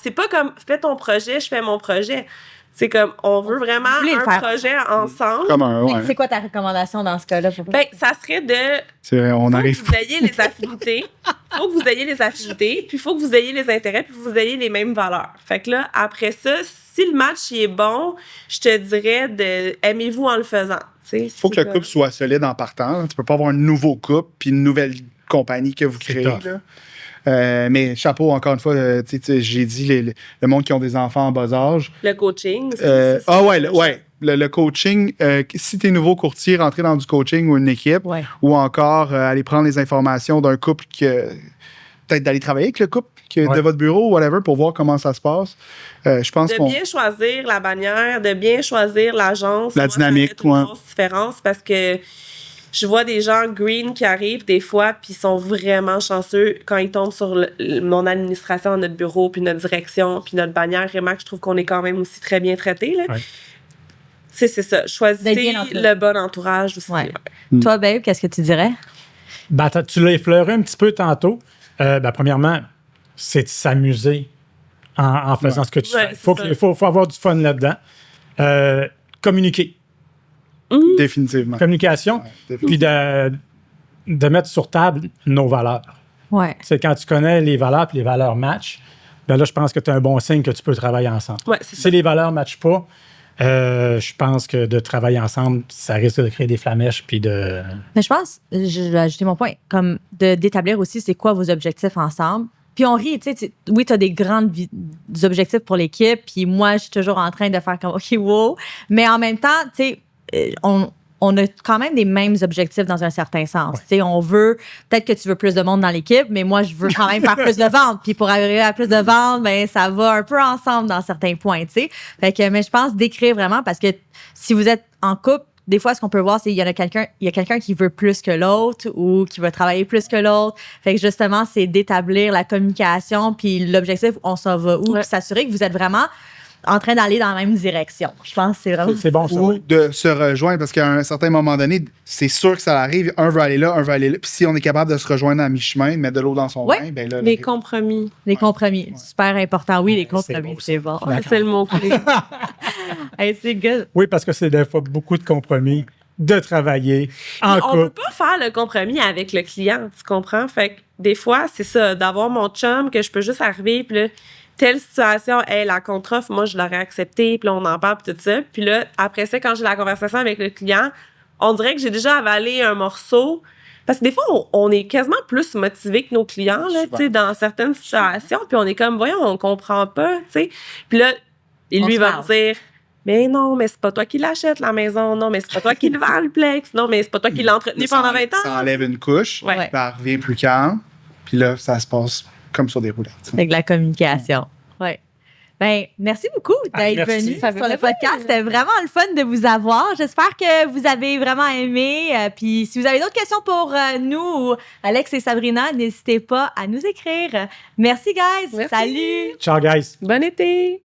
C'est pas comme, fais ton projet, je fais mon projet. C'est comme, on veut vraiment un projet ensemble. C'est quoi ta recommandation dans ce cas-là? Ben, ça serait de... C'est vrai, on arrive. Faut que vous ayez les affinités. Faut que vous ayez les affinités, puis faut que vous ayez les intérêts, puis vous ayez les mêmes valeurs. Fait que là, après ça, si le match il est bon, je te dirais de aimez-vous en le faisant. Faut que le couple soit solide en partant. Tu peux pas avoir un nouveau couple puis une nouvelle compagnie que vous créez. Là. Mais chapeau, encore une fois, j'ai dit le monde qui ont des enfants en bas âge. Le coaching. Le coaching. Si tu es nouveau courtier, rentrer dans du coaching ou une équipe, ou encore aller prendre les informations d'un couple, peut-être d'aller travailler avec le couple de votre bureau ou whatever pour voir comment ça se passe. Je pense de bien choisir la bannière, de bien choisir l'agence. La dynamique. Ça fait une grosse différence parce que je vois des gens green qui arrivent des fois puis ils sont vraiment chanceux quand ils tombent sur mon administration, notre bureau, puis notre direction, puis notre bannière. Remax, je trouve qu'on est quand même aussi très bien traités. Ouais. C'est ça. Choisissez le bon entourage aussi. Ouais. Toi, babe, qu'est-ce que tu dirais? Ben, tu l'as effleuré un petit peu tantôt. Premièrement, c'est de s'amuser en faisant ce que tu fais. Il faut avoir du fun là-dedans. Communiquer. Définitivement. Communication, puis de mettre sur table nos valeurs. Ouais. C'est quand tu connais les valeurs puis les valeurs matchent, ben là, je pense que tu as un bon signe que tu peux travailler ensemble. Ouais, si les valeurs ne matchent pas, je pense que de travailler ensemble, ça risque de créer des flamèches puis de... Mais je pense, je vais ajouter mon point, comme d'établir aussi c'est quoi vos objectifs ensemble. Puis on rit, tu sais, oui, tu as des objectifs pour l'équipe, puis moi, je suis toujours en train de faire comme, OK, wow. Mais en même temps, tu sais, on a quand même des mêmes objectifs dans un certain sens. Ouais. On veut, peut-être que tu veux plus de monde dans l'équipe, mais moi, je veux quand même faire plus de ventes. Puis pour arriver à plus de ventes, ben, ça va un peu ensemble dans certains points. Fait que, mais je pense d'écrire vraiment parce que si vous êtes en couple, des fois, ce qu'on peut voir, c'est qu'il y a quelqu'un qui veut plus que l'autre ou qui veut travailler plus que l'autre. Fait que justement, c'est d'établir la communication puis l'objectif, on s'en va où, puis s'assurer que vous êtes vraiment en train d'aller dans la même direction. Je pense que c'est vraiment... C'est bon, ça. Ou de se rejoindre, parce qu'à un certain moment donné, c'est sûr que ça arrive. Un veut aller là, un veut aller là. Puis si on est capable de se rejoindre à mi-chemin, mettre de l'eau dans son vin, ben là... Les compromis. Les compromis. Super important. Oui, les compromis, c'est bon. C'est le mot-clé. Hey, c'est good. Oui, parce que c'est des fois beaucoup de compromis, de travailler en couple. On peut pas faire le compromis avec le client, tu comprends? Fait que des fois, c'est ça, d'avoir mon chum que je peux juste arriver, puis là, telle situation, la contre-offre, moi, je l'aurais acceptée, puis là, on en parle, puis tout ça. Puis là, après ça, quand j'ai la conversation avec le client, on dirait que j'ai déjà avalé un morceau. Parce que des fois, on est quasiment plus motivé que nos clients, là, tu sais, dans certaines situations. Puis on est comme, voyons, on comprend pas, tu sais. Puis là, lui va me dire, mais non, mais c'est pas toi qui l'achètes, la maison. Non, mais c'est pas toi qui le vends, le plex. Non, mais c'est pas toi qui l'as entretenu pendant 20 ans. Ça enlève une couche, puis elle revient plus calme. Puis là, ça se passe comme sur des roulettes. Avec la communication. Oui. Ben, merci beaucoup d'être venu sur le podcast. C'était vraiment le fun de vous avoir. J'espère que vous avez vraiment aimé. Puis si vous avez d'autres questions pour nous, Alex et Sabrina, n'hésitez pas à nous écrire. Merci, guys. Merci. Salut. Ciao, guys. Bon été.